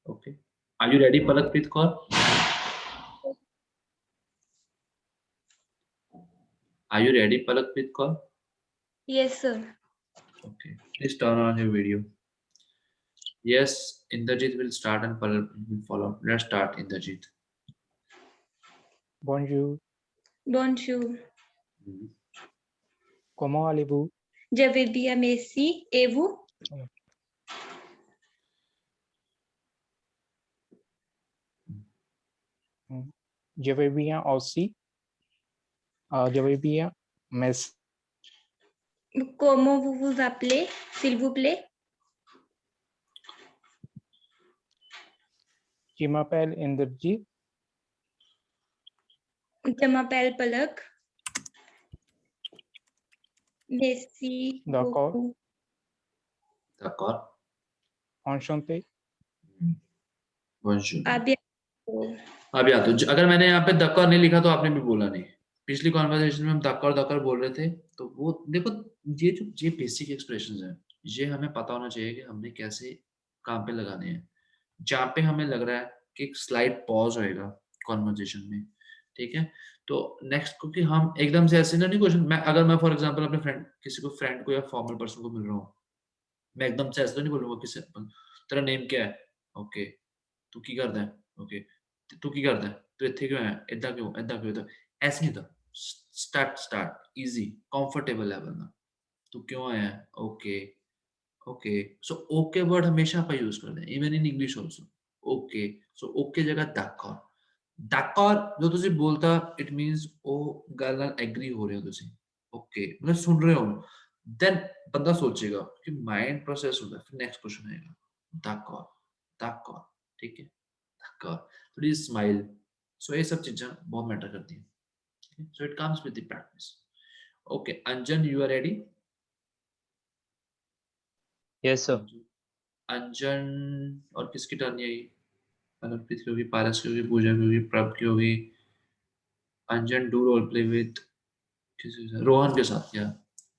S1: Okay. Are you ready Palakpreet Kaur? Are you ready, Palakpreet Kaur?
S7: Yes, sir.
S1: Okay. Please turn on your video. Yes, Indrajit will start and Palakpreet will follow. Let's start, Indrajit.
S8: Bonjour,
S7: Bonjour.
S8: comment allez-vous?
S7: Je vais bien, merci. Et vous?
S8: Je vais bien aussi. Je vais bien, merci.
S7: Comment vous vous appelez, s'il vous plaît?
S8: Je m'appelle Inderjit.
S7: Je m'appelle Palak. Merci
S8: D'accord.
S7: beaucoup.
S1: d'accord,
S8: enchanté,
S1: bonjour।
S7: À bientôt.
S1: अब याद हो अगर मैंने यहाँ पे दक्कर नहीं लिखा तो आपने भी बोला नहीं। पिछली कॉन्वर्सेशन में हम दक्कर दक्कर बोल रहे थे, तो वो देखो ये बेसिक एक्सप्रेशंस हैं, ये हमें पता होना चाहिए कि हमने कैसे काम पे लगाने हैं। जहाँ पे हमें लग रहा है कि एक स्लाइड पॉज होएगा कॉन्वर्सेशन में, ठीक है, तो नेक्स्ट, क्योंकि हम एकदम से ऐसे ना नहीं क्वेश्चन, मैं फॉर एग्जांपल अपने फ्रेंड को या फॉर्मल पर्सन को मिल रहा हूँ, मैं एकदम से ऐसे तो नहीं बोलूंगा किसी तेरा नेम क्या है, ओके, तू की करता है, ओके, तू की करता है, तू इत्थे क्यों है, इदा क्यों, ऐसे नहीं था। स्टार्ट इजी कंफर्टेबल लेवल ना, तू क्यों आया है, okay, okay, so okay word हमेशा आप यूज करते हैं, even in English also, okay, so okay जगह दैकर जो तुसी बोलता, इट मींस ओ गल नाल एग्री हो रहे हो तुसी, ओके, मतलब सुन रहे हो, देन बंदा सोचेगा कि माइंड प्रोसेस होता है, फिर नेक्स्ट क्वेश्चन आएगा, दैकर, ठीक है, दैकर, थोड़ी स्माइल, सो ये सब चीजें बहुत मैटर करती हैं, so it comes with the practice. Okay, Anjan, you are ready?
S5: Yes sir.
S1: Anjan, और किसकी टर्न है ये? मनोप्रीत की होगी, पारस की होगी, पूजा की होगी, प्रभ की होगी। Anjan, do role play with Rohan के साथ, या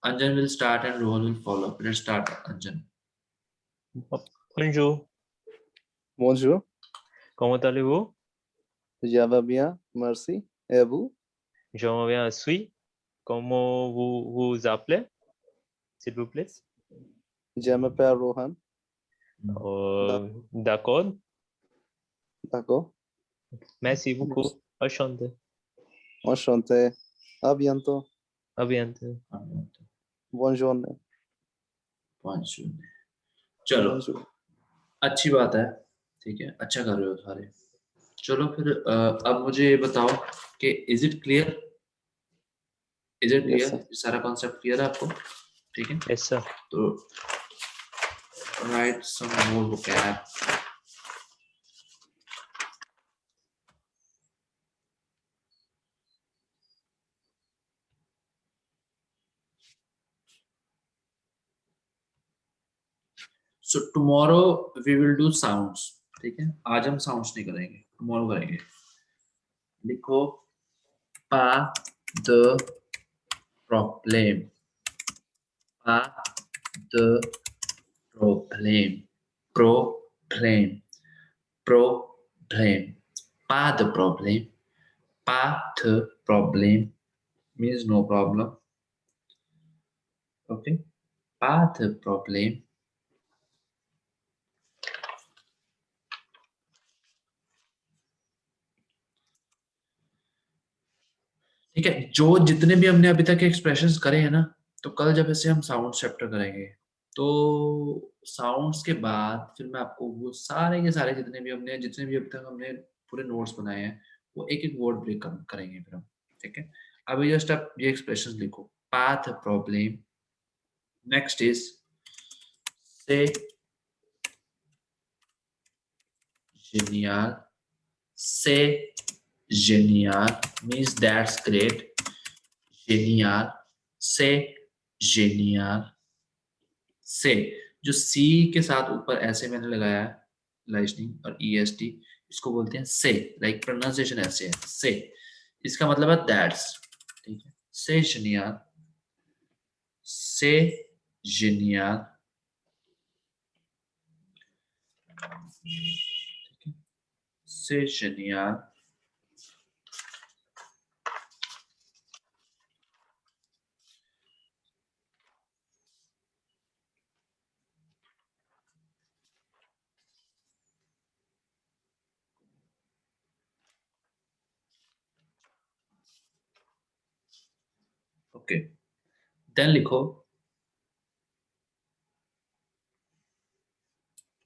S1: Anjan will start and Rohan will follow. Let's start Anjan.
S5: Bonjour,
S6: Bonjour.
S5: comment allez-vous?
S6: Ça va bien, merci. Et vous?
S5: Je m'appelle Sui. Comment vous vous appelez, s'il vous plaît?
S6: Je m'appelle Rohan.
S5: D'accord.
S6: D'accord.
S5: Merci beaucoup. Enchanté.
S6: Enchanté. À bientôt.
S5: À bientôt.
S6: Bonne journée.
S1: चलो,
S6: Bonjour.
S1: अच्छी बात है, ठीक है, अच्छा कर रहे हो सारे। चलो फिर अब मुझे ये बताओ कि is it clear?
S6: Yes, sir.
S1: सारा कॉन्सेप्ट क्लियर है आपको? ठीक है,
S5: Yes, sir.
S1: तो right some more vocab. So tomorrow we will do sounds, ठीक है, आज हम sounds नहीं करेंगे, tomorrow करेंगे। लिखो pa the problem, pa the problem, problem, problem, pa the problem, pa the problem means no problem, okay, pa the problem, ठीक है। जो जितने भी हमने अभी तक एक्सप्रेशंस करे हैं ना, तो कल जब ऐसे हम साउंड चैप्टर करेंगे, तो साउंड्स के बाद फिर मैं आपको वो सारे के सारे जितने भी अभी तक हमने पूरे नोट्स बनाए हैं, वो एक एक वर्ड ब्रेक करेंगे फिर हम, ठीक है। अभी जस्ट आप ये एक्सप्रेशंस लिखो, पाथ प्रॉब्लम, नेक्स्ट इज से genial, से genial means that's great, genial, से genial, से जो सी के साथ ऊपर ऐसे मैंने लगाया है लाइटनिंग और ईएसटी, इसको बोलते हैं से, लाइक प्रोनाउंसिएशन ऐसे है से, इसका मतलब है दैट्स, ठीक है, से genial, से genial, ठीक है, से genial, ओके, देन लिखो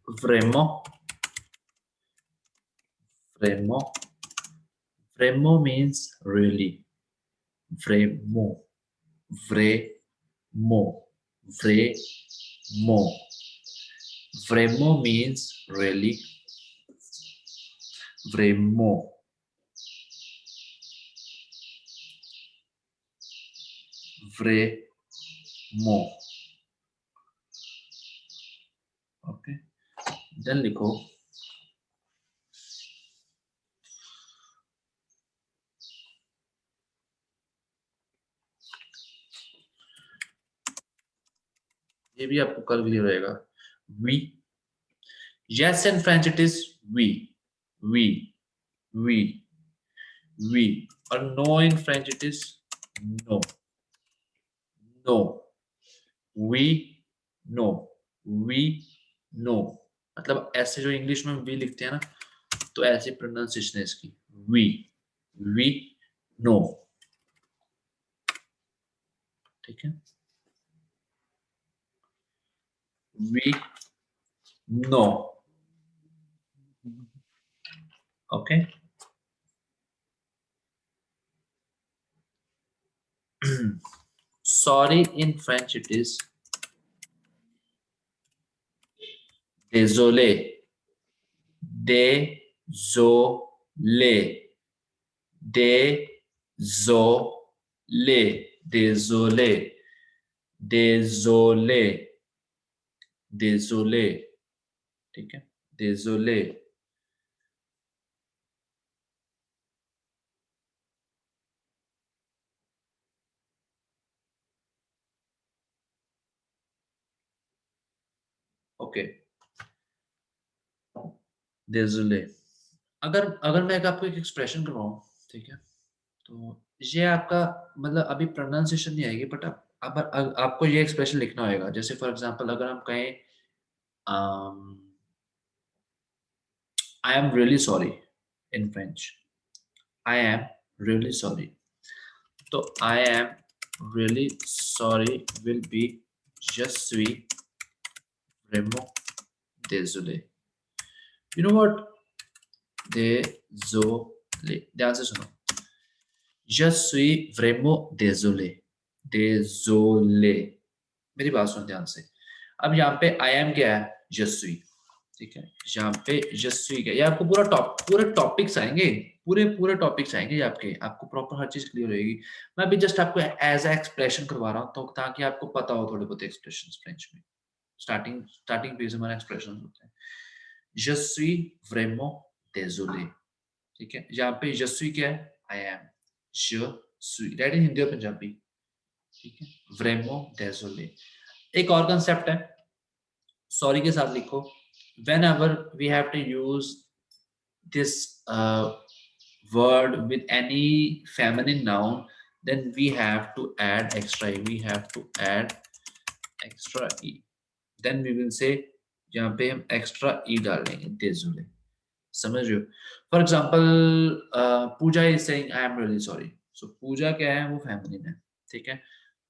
S1: vraiment, vraiment, vraiment means really, vraiment, vraiment, vraiment, vraiment means really, vraiment, vremo. Okay, then लिखो ये भी आपको कल क्लियर रहेगा. We. Yes, in French it is we. Or no in French it is no. We know. मतलब ऐसे जो English में we लिखते हैं ना, तो ऐसे प्रोनाउंसिएशन है इसकी. We know. ठीक है. We know. Okay. Sorry in French it is désolé. Désolé. Désolé. Désolé. Désolé. Désolé. ठीक है. Désolé. ओके. Désolé. अगर मैं आपको एक एक्सप्रेशन करवाऊं, ठीक है, तो ये आपका मतलब अभी प्रोनाउंसिएशन नहीं आएगी, बट अब आपको ये एक्सप्रेशन लिखना होगा. जैसे फॉर एग्जांपल अगर हम कहें I am really sorry in French. I am really sorry. तो I am really sorry will be je suis vraiment désolé. You know what? Désolé. ध्यान से सुनो. Je suis vraiment désolé. Désolé. मेरी बात सुन ध्यान से. अब यहाँ पे I am क्या है? Je suis. ठीक है. यहाँ पे je suis क्या? ये आपको पूरे टॉपिक्स आएंगे. पूरे टॉपिक्स आएंगे आपको प्रॉपर हर चीज क्लियर होगी. मैं अभी जस्ट आपको एज ए एक्सप्रेशन करवा रहा हूँ, तो ताकि आपको पता हो थोड़े बहुत एक्सप्रेशंस फ्रेंच में. स्टार्टिंग पेज हमारे एक्सप्रेशंस होते हैं. Je suis vraiment désolé. ठीक है. यहाँ पे je suis क्या है? I am. Je suis. Write in Hindi और पंजाबी. ठीक है. Vraiment désolé. एक और कंसेप्ट है. सॉरी के साथ लिखो. Whenever we have to use this word with any feminine noun, then we have to add extra e. We have to add extra e. Then we will say यहाँ पे हम extra ई डाल देंगे. Désolé. समझ रहे हो? For example Pooja is saying I am really sorry. So Pooja क्या है? वो फेमिनिन है. ठीक है.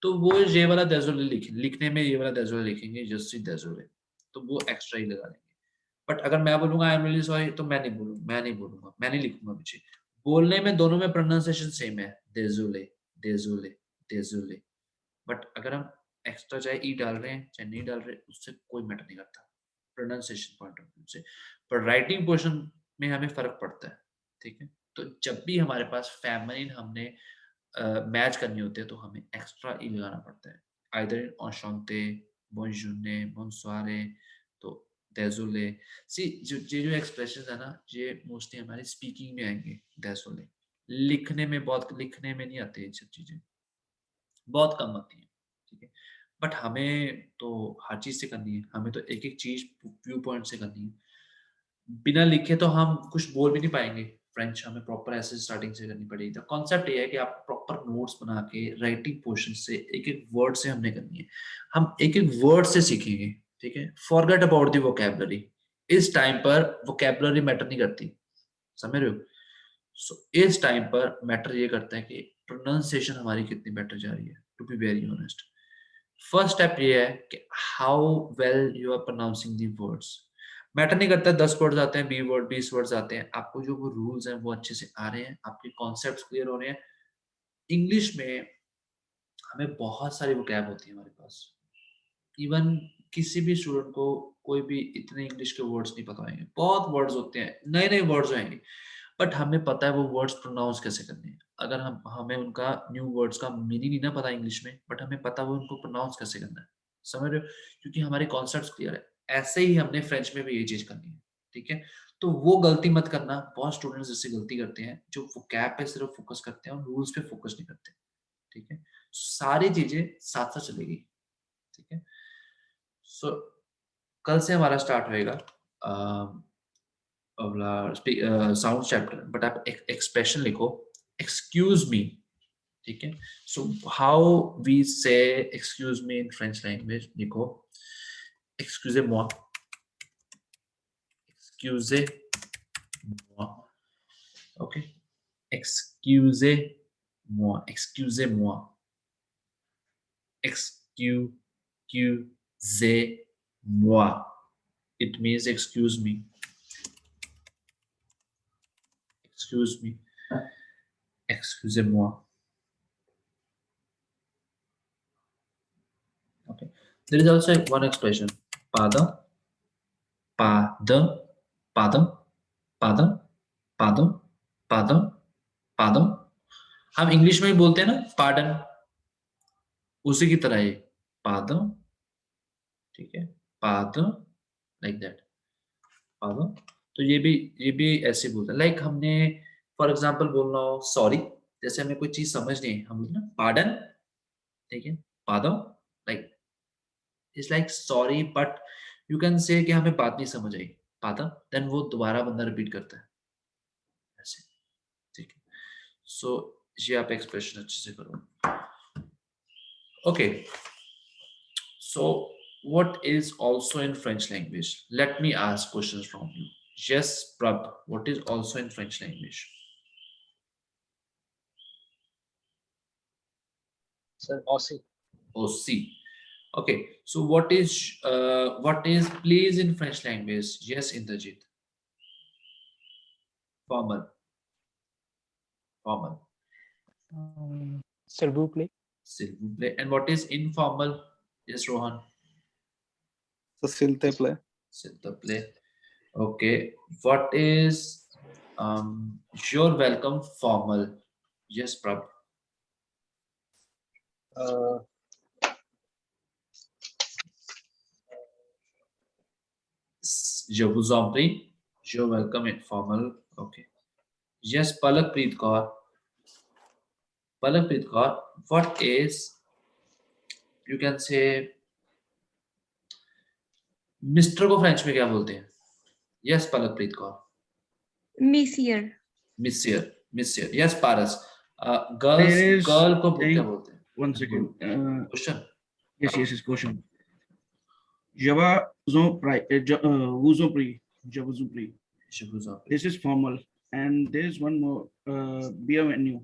S1: तो वो ये वाला désolé लिखने में ये वाला désolé लिखेंगे je suis désolé. तो वो एक्स्ट्रा ई लगा देंगे. बट अगर मैं बोलूंगा आई एम रियली सॉरी, तो मैं नहीं बोलूंगा, मैं नहीं लिखूंगा पीछे. बोलने में दोनों में प्रोनाउंसिएशन सेम है. Désolé. Désolé. Désolé. बट अगर हम एक्स्ट्रा चाहे ई डाल रहे हैं चाहे नहीं डाल रहे, उससे कोई मैटर नहीं करता प्रोनाउंसिएशन पॉइंट ऑफ व्यू से. पर राइटिंग पोर्शन में हमें फर्क पड़ता है. ठीक है. तो जब भी हमारे पास फेमिनिन हमने मैच करनी होती है, तो हमें एक्स्ट्रा ई लगाना पड़ता है. Either in enchanté, bonjourné, bonsoiré. तो désolé. सी जो एक्सप्रेशंस है ना, ये मोस्टली हमारी स्पीकिंग में आएंगे. désolé. लिखने में नहीं आते ये सब चीजें, बहुत कम आती है. ठीक है. बट हमें तो हर चीज से करनी है. हमें तो एक एक चीज व्यू पॉइंट से करनी है. बिना लिखे तो हम कुछ बोल भी नहीं पाएंगे. फ्रेंच हमें प्रॉपर ऐसे स्टार्टिंग से करनी पड़ेगी. तो कॉन्सेप्ट ये है कि आप प्रॉपर नोट्स बना के राइटिंग पोर्शन से एक एक वर्ड से हमने करनी है. हम एक एक वर्ड से सीखेंगे. ठीक है. Forget about the vocabulary. इस टाइम पर वोकैबुलरी मैटर नहीं करती. समझ रहे हो? सो इस टाइम पर मैटर ये करता है कि प्रोनाउंसिएशन हमारी कितनी बेटर जा रही है. To be very honest, first step ये है कि how well you are pronouncing the words. Matter नहीं करता 10 वर्ड्स आते हैं, 20 वर्ड्स आते हैं. आपको जो वो रूल्स हैं वो अच्छे से आ रहे हैं, आपके कॉन्सेप्ट्स क्लियर हो रहे हैं. इंग्लिश में हमें बहुत सारी वोकैब होती है हमारे पास. इवन किसी भी स्टूडेंट को कोई भी इतने इंग्लिश के वर्ड्स नहीं पता होंगे. बहुत वर्ड्स होते हैं, नए वर्ड्स आएंगे, बट हमें पता है वो वर्ड्स प्रोनाउंस कैसे करने हैं. अगर हम हमें उनका न्यू वर्ड्स का मीनिंग नहीं ना पता इंग्लिश में, बट हमें पता वो उनको प्रोनाउंस कैसे करना है, समझ रहे हो, क्योंकि हमारे कॉन्सेप्ट्स क्लियर है। ऐसे ही हमने फ्रेंच में भी ये चीज करनी है, ठीक है। तो वो गलती मत करना, बहुत स्टूडेंट्स इससे गलती करते हैं, जो वोकैब पे सिर्फ फोकस करते हैं और रूल्स पे फोकस नहीं करते, ठीक है। सारी चीजें साथ साथ चलेगी, ठीक है। सो कल से हमारा स्टार्ट होएगा साउंड चैप्टर, बट आप एक्सप्रेशन लिखो, एक्सक्यूज मी, ठीक है। So how we say excuse me in French language, लिखो excusez-moi, excusez-moi, okay, excusez-moi, excusez-moi, excusez-moi, it means excuse me, excuse me, excusez-moi, okay. There is also one expression, pardon, pardon, pardon, pardon, pardon, pardon, pardon. हम English में भी बोलते हैं ना pardon, उसी की तरह है पार्डन, ठीक है, पार्डन, लाइक दैट, पार्डन। तो ये भी ऐसे बोलते हैं, लाइक हमने फॉर एग्जांपल बोलना हो सॉरी, जैसे हमें कोई चीज समझ नहीं है, हम बोलते हैं पार्डन, ठीक है, pardon, like it's like sorry, but you can say कि हमें बात नहीं समझ आई, पार्डन, देन वो दोबारा बंदा रिपीट करता है ऐसे, ठीक है। सो ये आप एक्सप्रेशन अच्छे से करो, okay. So what is also in French language? Let me ask questions from you. Yes, Prab, what is also in French language?
S4: Sir Aussie.
S1: OC. Okay. So what is please in French language? Yes, Indrajit. Formal. Formal.
S8: S'il vous plaît.
S1: S'il vous plaît. And what is informal? Yes, Rohan.
S6: So s'il te plaît.
S1: S'il te plaît. Okay. What is you're welcome formal? Yes, Prab. Je vous en prie. You're welcome informal. Okay. Yes, Palakpreet Kaur. Palakpreet Kaur. What is, you can say, mister को French में क्या बोलते हैं? Yes, Palakpreet Kaur.
S7: Monsieur.
S1: Monsieur. Monsieur. Yes, Paras. Girls,
S3: There is
S1: girl को
S3: thing-
S1: क्या बोलते हैं?
S3: One second.
S1: Question.
S3: Yes, question. Java vous en prie. Je vous en prie.
S1: Je vous en prie.
S3: This is formal, and there is one more. Bienvenue.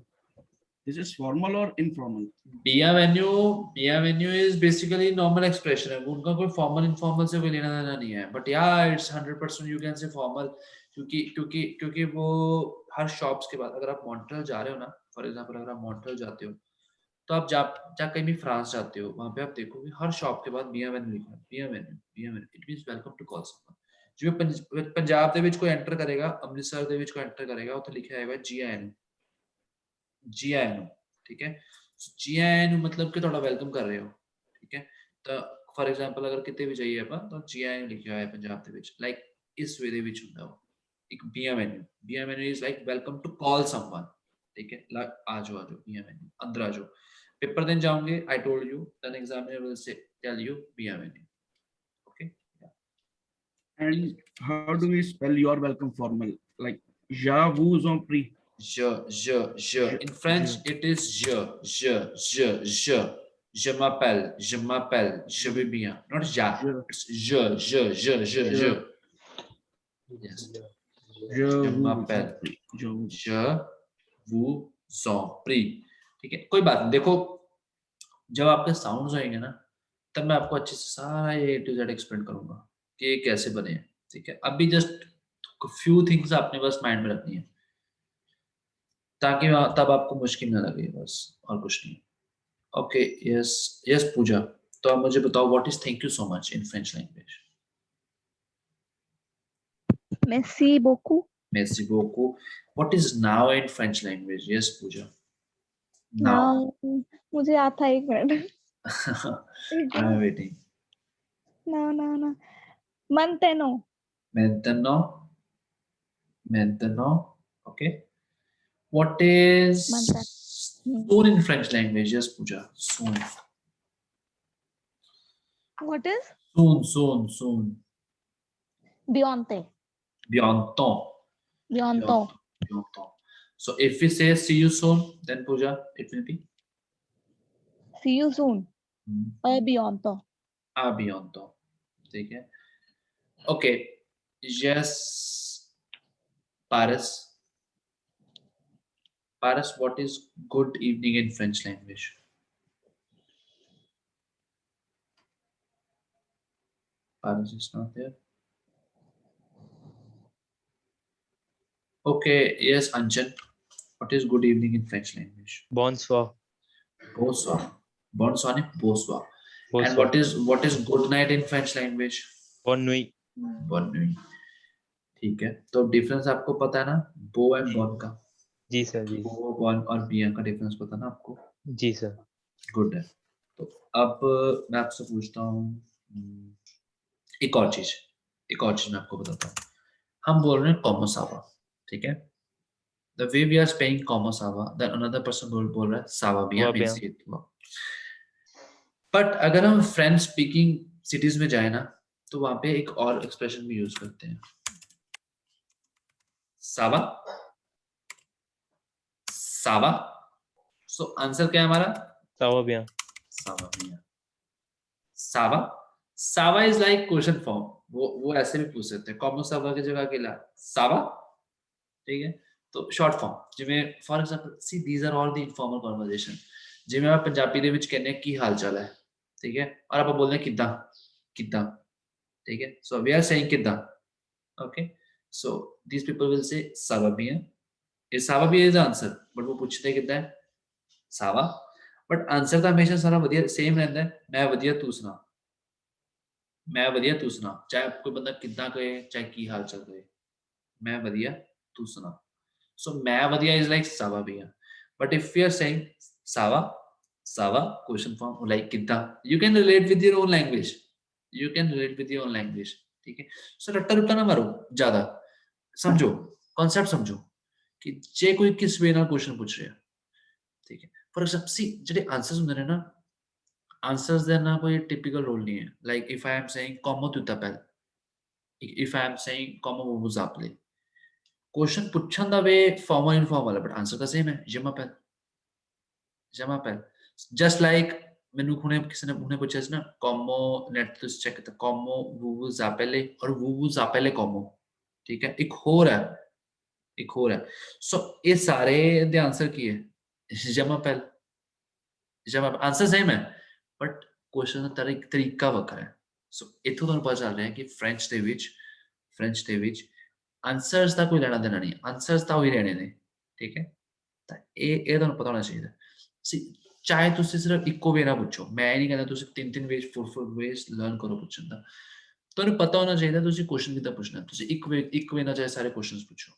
S3: This is formal or informal?
S1: Bienvenue is basically normal expression है, उनका कोई formal informal से कोई लेना देना नहीं है, but yeah, it's 100% you can say formal, क्योंकि वो हर shops के बाद, अगर आप मॉन्ट्रियल जा रहे हो ना, for example अगर आप मॉन्ट्रियल जाते हो, तो आप जा कहीं भी फ्रांस जाते हो, वहां पे आप देखोगे हर शॉप के बाद बियावेन्यू लिखा है, बियावेन्यू, it means welcome to call someone. जो पंजाब ਦੇ ਵਿੱਚ ਕੋਈ ਐਂਟਰ ਕਰੇਗਾ, ਅੰਮ੍ਰਿਤਸਰ ਦੇ ਵਿੱਚ ਕੋਈ ਐਂਟਰ ਕਰੇਗਾ, ਉੱਥੇ ਲਿਖਿਆ ਹੋਏਗਾ GIN, ठीक है। GIN मतलब कि ਤੁਹਾਡਾ ਵੈਲਕਮ ਕਰ ਰਹੇ ਹੋ, ਠੀਕ ਹੈ। ਤਾਂ ਫॉर एग्जांपल अगर ਕਿਤੇ ਵੀ ਜਾਈਏ ਆਪਾਂ ਤਾਂ GIN ਲਿਖਿਆ ਹੋਇਆ ਹੈ ਪੰਜਾਬ ਦੇ ਵਿੱਚ, ਲਾਈਕ ਇਸ ਵੇ ਦੇ ਵਿੱਚ ਹੁੰਦਾ ਉਹ ਇੱਕ ਬਿयावेन्यू is like welcome to call someone, ठीक है। आ जाओ बियावेन्यू, अंदर आ जाओ, पेपर देने जाओगे, I told you, then examiner will say tell you बियावेन्यू, okay.
S3: And how do we spell your welcome formal? Like je vous en prie.
S1: Je. In French, it is je. Je m'appelle, je vais bien. Not ja. It's je. Yes.
S3: Je
S1: m'appelle.
S3: Je
S1: vous en prie. ठीक है, कोई बात नहीं। देखो, जब आपके sounds आएंगे ना, तब मैं आपको अच्छे से सारा ये A to Z एक्सप्लेन करूंगा कि ये कैसे बने हैं, ठीक है। अभी जस्ट फ्यू थिंग्स आपने बस माइंड में रखनी है, ताकि तब आपको मुश्किल ना लगे, बस, और कुछ नहीं। ओके, यस पूजा, तो आप मुझे बताओ what is thank you so much in French language?
S2: Merci beaucoup.
S1: Merci beaucoup. What is now in French language? Yes, Pooja. Now.
S2: मुझे याद था, 1 मिनट।
S1: I am waiting.
S2: ना Manteno.
S1: Maintenant. Okay. What is
S2: Maintenant.
S1: soon in French language? Yes, Pooja. Soon.
S2: What is
S1: Soon.
S2: Bientôt?
S1: Bientôt.
S2: Bientôt.
S1: Bientôt. So if we say see you soon, then Pooja, it will be
S2: See you soon. Bientôt.
S1: bientôt. ठीक है. Okay. Yes. Paris. Paris, what is good evening in French language? Paris is not there. Okay, yes, Anjan. What is good evening in French language?
S5: Bonsoir.
S1: Bonsoir. Bonsoir नहीं, bonsoir. And
S5: Bonsoir.
S1: what is good night in French language?
S5: Bonne nuit.
S1: Bonne nuit. ठीक है. तो difference आपको पता है ना? Bow and बॉन का.
S5: जी sir जी.
S1: बो बॉन और बिया का डिफरेंस पता है ना आपको?
S5: जी सर.
S1: गुड है. तो अब मैं आपसे पूछता हूँ एक और चीज मैं आपको बताता हूँ. हम बोल रहे हैं कॉमोसावा, ठीक है? The way we are saying कॉमोसावा, then another person बोल रहा है सावाबिया means it हुआ. बट अगर हम फ्रेंच स्पीकिंग सिटीज में जाए ना, तो वहां पे एक और एक्सप्रेशन भी यूज करते हैं. सावा. सो आंसर क्या है हमारा?
S5: सावाबिया.
S1: सावा इज लाइक क्वेश्चन फॉर्म. वो ऐसे भी पूछ सकते हैं. कॉमोसावा की जगह के लिए सावा, ठीक है? तो शॉर्ट फॉर्म जिਵੇਂ for example see these are all the informal conversation. ਜਿਵੇਂ ਆਪਾਂ ਪੰਜਾਬੀ ਦੇ ਵਿੱਚ ਕਹਿੰਦੇ ਆ ਕੀ ਹਾਲ ਚਾਲ ਹੈ, ਠੀਕ ਹੈ? ਔਰ ਆਪਾਂ ਬੋਲਦੇ ਆ ਕਿੱਦਾਂ, ठीक है? So we are saying किदा. Okay, so these people will say सावाबिया. सावाबिया is the answer, but वो पूछते किदा है? सावा. बट आंसर तो हमेशा सारा वधिया सेम रहता है. मैं वधिया तू सुना. चाहे कोई बंदा किदा कहे, चाहे की हाल चाल कहे, मैं वधिया तू सुना. So मैं वधिया is like सावाबिया. But if we are saying सावा question form like किदा, you can relate with your own language. ठीक है? सो रट्टा ना मारो ज्यादा. समझो कॉन्सेप्ट, समझो कि जे कोई किस वे नाल क्वेश्चन पूछ रहा है, ठीक है? फॉर एग्जांपल सी जेडे आंसर्स ਹੁੰਦੇ ਨੇ ਨਾ, आंसर्स ਦਾ ਨਾ ਕੋਈ टिपिकल रोल नहीं है. Like if I am saying como tu t'appelles, if I am saying como vous vous appelez, question पूछਣ ਦਾ वे फॉर्मल इनफॉर्मल है, बट आंसर ਤਾਂ सेम है. je m'appelle. जस्ट लाइक मैंने किसी ने पूछा ना कॉमो नेट तो चेक करता कॉमो वू जापेले और वू जापेले कॉमो, ठीक है? एक हो रहा है. सो ये सारे दे आंसर की है जमापेल. आंसर सेम है, बट क्वेश्चन का तरीका वक्र है. सो इथों ਤੁਹਾਨੂੰ ਪਤਾ ਚੱਲ ਰਿਹਾ ਕਿ ਫ੍ਰੈਂਚ ਦੇ ਵਿੱਚ ਆਨਸਰਸ ਦਾ ਕੋਈ ਲੈਣਾ ਦੇਣਾ ਨਹੀਂ. ਆਨਸਰਸ ਤਾਂ ਉਹੀ ਰਹਿਣੇ ਨੇ, ਠੀਕ ਹੈ? ਤਾਂ ਇਹ ਤੁਹਾਨੂੰ ਪਤਾ ਹੋਣਾ ਚਾਹੀਦਾ. ਚਾਹੇ ਤੁਸੀਂ ਸਿਰਫ ਇੱਕੋ ਵੇ ਨਾਲ ਪੁੱਛੋ. ਮੈਂ ਇਹ ਨਹੀਂ ਕਹਿੰਦਾ ਤੁਸੀਂ 3 ਵੇਜ਼ 4 ਵੇਜ਼ ਲਰਨ ਕਰੋ ਪੁੱਛਣ ਦਾ. ਤੁਹਾਨੂੰ ਪਤਾ ਹੋਣਾ ਚਾਹੀਦਾ ਤੁਸੀਂ ਕੁਐਸਚਨ ਕਿੱਦਾਂ ਪੁੱਛਣਾ. ਤੁਸੀਂ ਇੱਕ ਵੇ ਨਾਲ ਚਾਹੇ ਸਾਰੇ ਕੁਐਸਚਨਸ ਪੁੱਛੋ,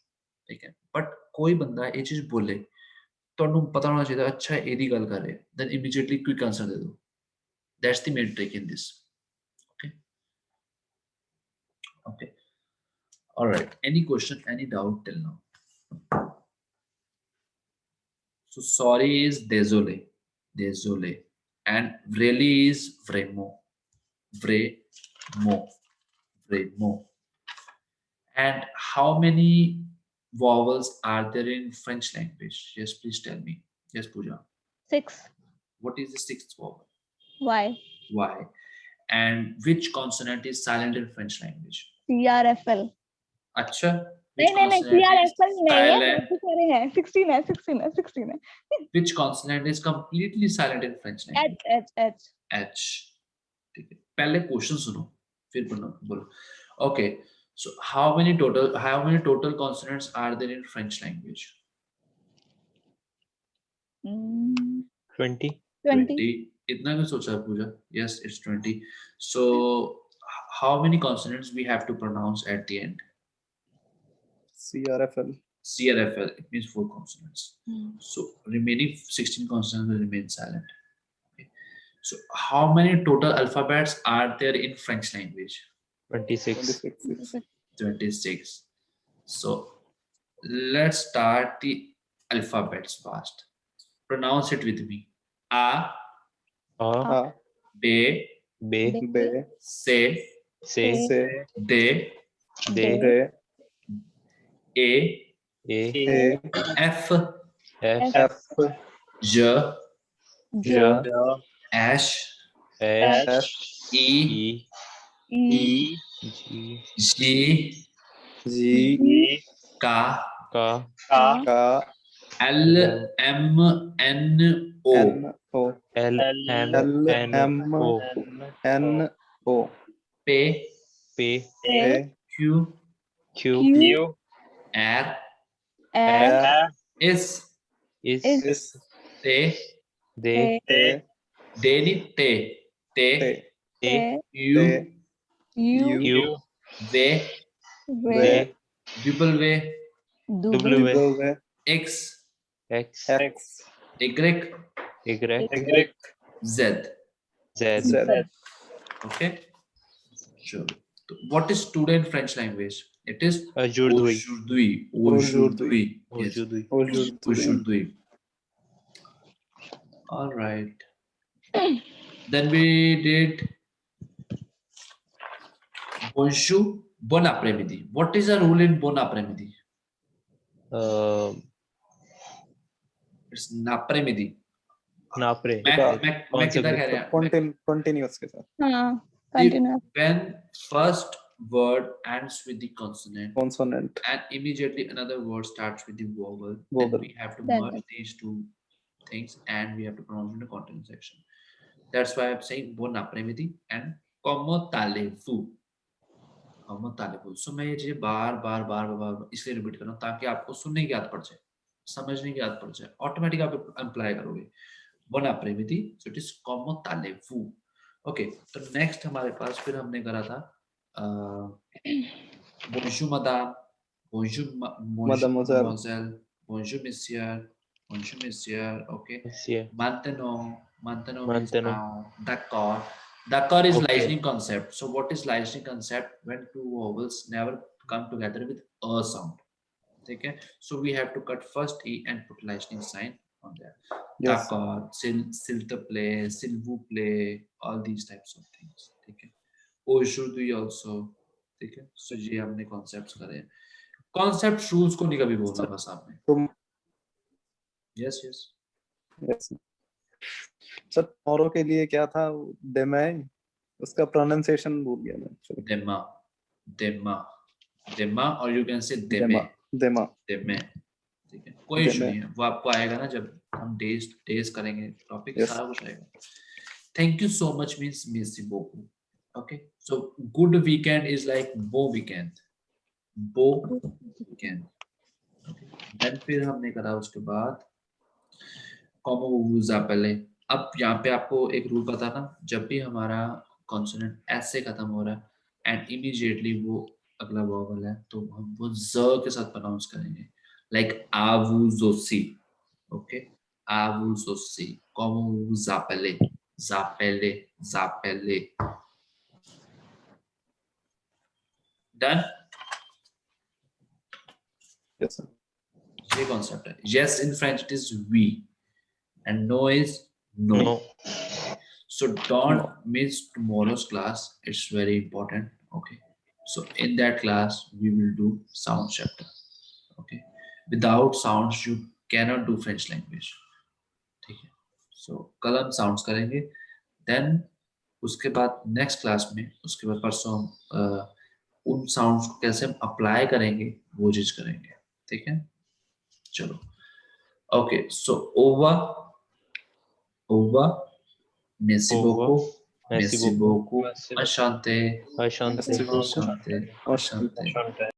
S1: ਠੀਕ ਹੈ? ਬਟ ਕੋਈ ਬੰਦਾ ਇਹ ਚੀਜ਼ ਬੋਲੇ, ਤੁਹਾਨੂੰ ਪਤਾ ਹੋਣਾ ਚਾਹੀਦਾ ਅੱਛਾ ਇਹਦੀ ਗੱਲ ਕਰ ਰਿਹਾ, ਦੈਨ ਇਮੀਡੀਏਟਲੀ ਕੁਇਕ ਆਨਸਰ ਦੇ ਦਿਓ. That's the main trick in this. Okay. All right. Any question, any doubt till now? So sorry is désolé, and really is vraiment. And how many vowels are there in French language? Yes, please tell me. Yes, Pooja.
S2: 6.
S1: What is the 6th vowel?
S2: Y.
S1: And which consonant is silent in French language?
S2: CRFL.
S1: अच्छा.
S2: नहीं CRFL नहीं है. 16 है.
S1: Which consonant is completely silent in French language? H. ठीक है. पहले question सुनो फिर बोलो. Okay. So how many total consonants are there in French language?
S5: 20.
S1: इतना क्यों सोचा पूजा? Yes, it's 20. So how many consonants we have to pronounce at the end?
S6: CRFL.
S1: CRFL, it means 4 consonants. So remaining 16 consonants will remain silent. Okay. So how many total alphabets are there in French language?
S5: 26.
S6: 26.
S1: 26. So let's start the alphabets first. Pronounce it with me. A,
S5: A,
S6: A,
S1: B,
S5: B,
S6: B,
S1: C,
S5: C,
S6: C,
S1: D,
S5: D,
S6: D,
S1: A,
S5: A,
S6: A,
S1: F,
S5: F,
S6: F,
S1: J,
S5: J,
S1: H,
S5: H,
S6: H,
S1: E,
S5: E,
S6: E,
S5: G,
S1: G,
S6: G,
S1: K,
S5: K,
S6: K,
S1: L, M, N, O,
S6: N, O,
S5: L, M,
S6: L,
S5: N,
S6: M,
S5: O,
S6: N, O,
S1: P,
S5: P,
S6: A,
S1: Q,
S5: Q,
S1: R,
S6: R,
S1: S,
S5: is,
S6: S,
S1: T,
S5: they,
S1: D, T, T,
S6: T,
S5: A,
S1: U,
S6: U,
S5: Q,
S1: V,
S5: V,
S1: W,
S5: W,
S6: W,
S1: X,
S5: X,
S6: X,
S1: Y,
S5: Y,
S1: Z.
S5: Z.
S6: Z.
S1: Okay. Sure. So what is today in French language? It is
S5: Aujourd'hui.
S1: aujourd'hui.
S6: Aujourd'hui.
S1: Yes.
S5: Aujourd'hui.
S6: Aujourd'hui.
S1: Aujourd'hui. All right. Then we did bonjour, bon après-midi. What is the rule in bon après-midi? It's après-midi.
S5: Napre.
S1: मैं किधर कह रहा हूँ?
S6: Continuous के साथ.
S2: हाँ, continue.
S1: When first word ends with the consonant
S6: Consonant.
S1: and immediately another word starts with the vowel,
S6: Vowel.
S1: then we have to
S2: Then-
S1: merge these two things and we have to pronounce in the continent section. That's why I'm saying bon après-midi and comment allez-vous. comment allez-vous. So मैं ये चीजें बार इसलिए repeat कर रहा हूँ ताकि आपको सुनने की आदत पड़ जाए, समझने की आदत पड़ जाए, ऑटोमेटिक आप अप्लाई करोगे. bon après-midi, so it is comment allez-vous. Okay, तो नेक्स्ट हमारे पास फिर हमने करा था bonjour madame, bonjour mademoiselle, bonjour monsieur, okay.
S5: Monsieur.
S1: Maintenant is
S5: Maintenant.
S1: d'accord. D'accord is
S5: Okay.
S1: listening concept. So what is listening concept? When two vowels never come together with a sound. Okay, so we have to cut first E and put listening sign on there.
S6: Yes.
S1: D'accord, s'il te plaît, s'il vous plaît, all these types of things. Okay. Aujourd'hui also. ठीक है, so ये हमने concepts करे हैं. Concept rules को नहीं कभी बोलना बस आपने.
S6: तुम.
S1: Yes, yes.
S6: Yes. Sir tomorrow के लिए क्या था? Demain. उसका pronunciation भूल गया मैं. actually.
S1: Dema, or you can say deme.
S6: Dema.
S1: ठीक है, कोई इशू नहीं है, वो आपको आएगा ना जब हम डेज करेंगे टॉपिक.
S6: Yes.
S1: सारा कुछ आएगा. Thank you so much means merci beaucoup. Okay, so good weekend is like beau weekend. Okay. Then फिर हमने करा उसके बाद comment vous appelez. अब यहाँ पे आपको एक रूल पता ना, जब भी हमारा कॉन्सोनेंट एस से खत्म हो रहा है एंड इमीडिएटली वो अगला वॉवल है तो हम वो ज के साथ प्रोनाउंस करेंगे, लाइक आवुजोसी. ओके, आवुजोसी. comment vous appelez. Done.
S6: Yes. Sir.
S1: ये कॉन्सेप्ट है. Yes in French it is oui and no is no.
S5: No.
S1: So don't miss tomorrow's class. It's very important. Okay. So in that class we will do sound chapter. Okay. Without sounds you cannot do French language. ठीक है. So कल हम sounds करेंगे. Then उसके बाद next class में उसके बाद परसों हम उन sounds को कैसे हम apply करेंगे वो चीज करेंगे. ठीक है. चलो. Okay. So over. Merci beaucoup.
S5: Merci
S1: Merci beaucoup.
S4: Merci
S1: Enchanté.
S5: Ashanti.
S6: Merci beaucoup.
S1: Enchanté.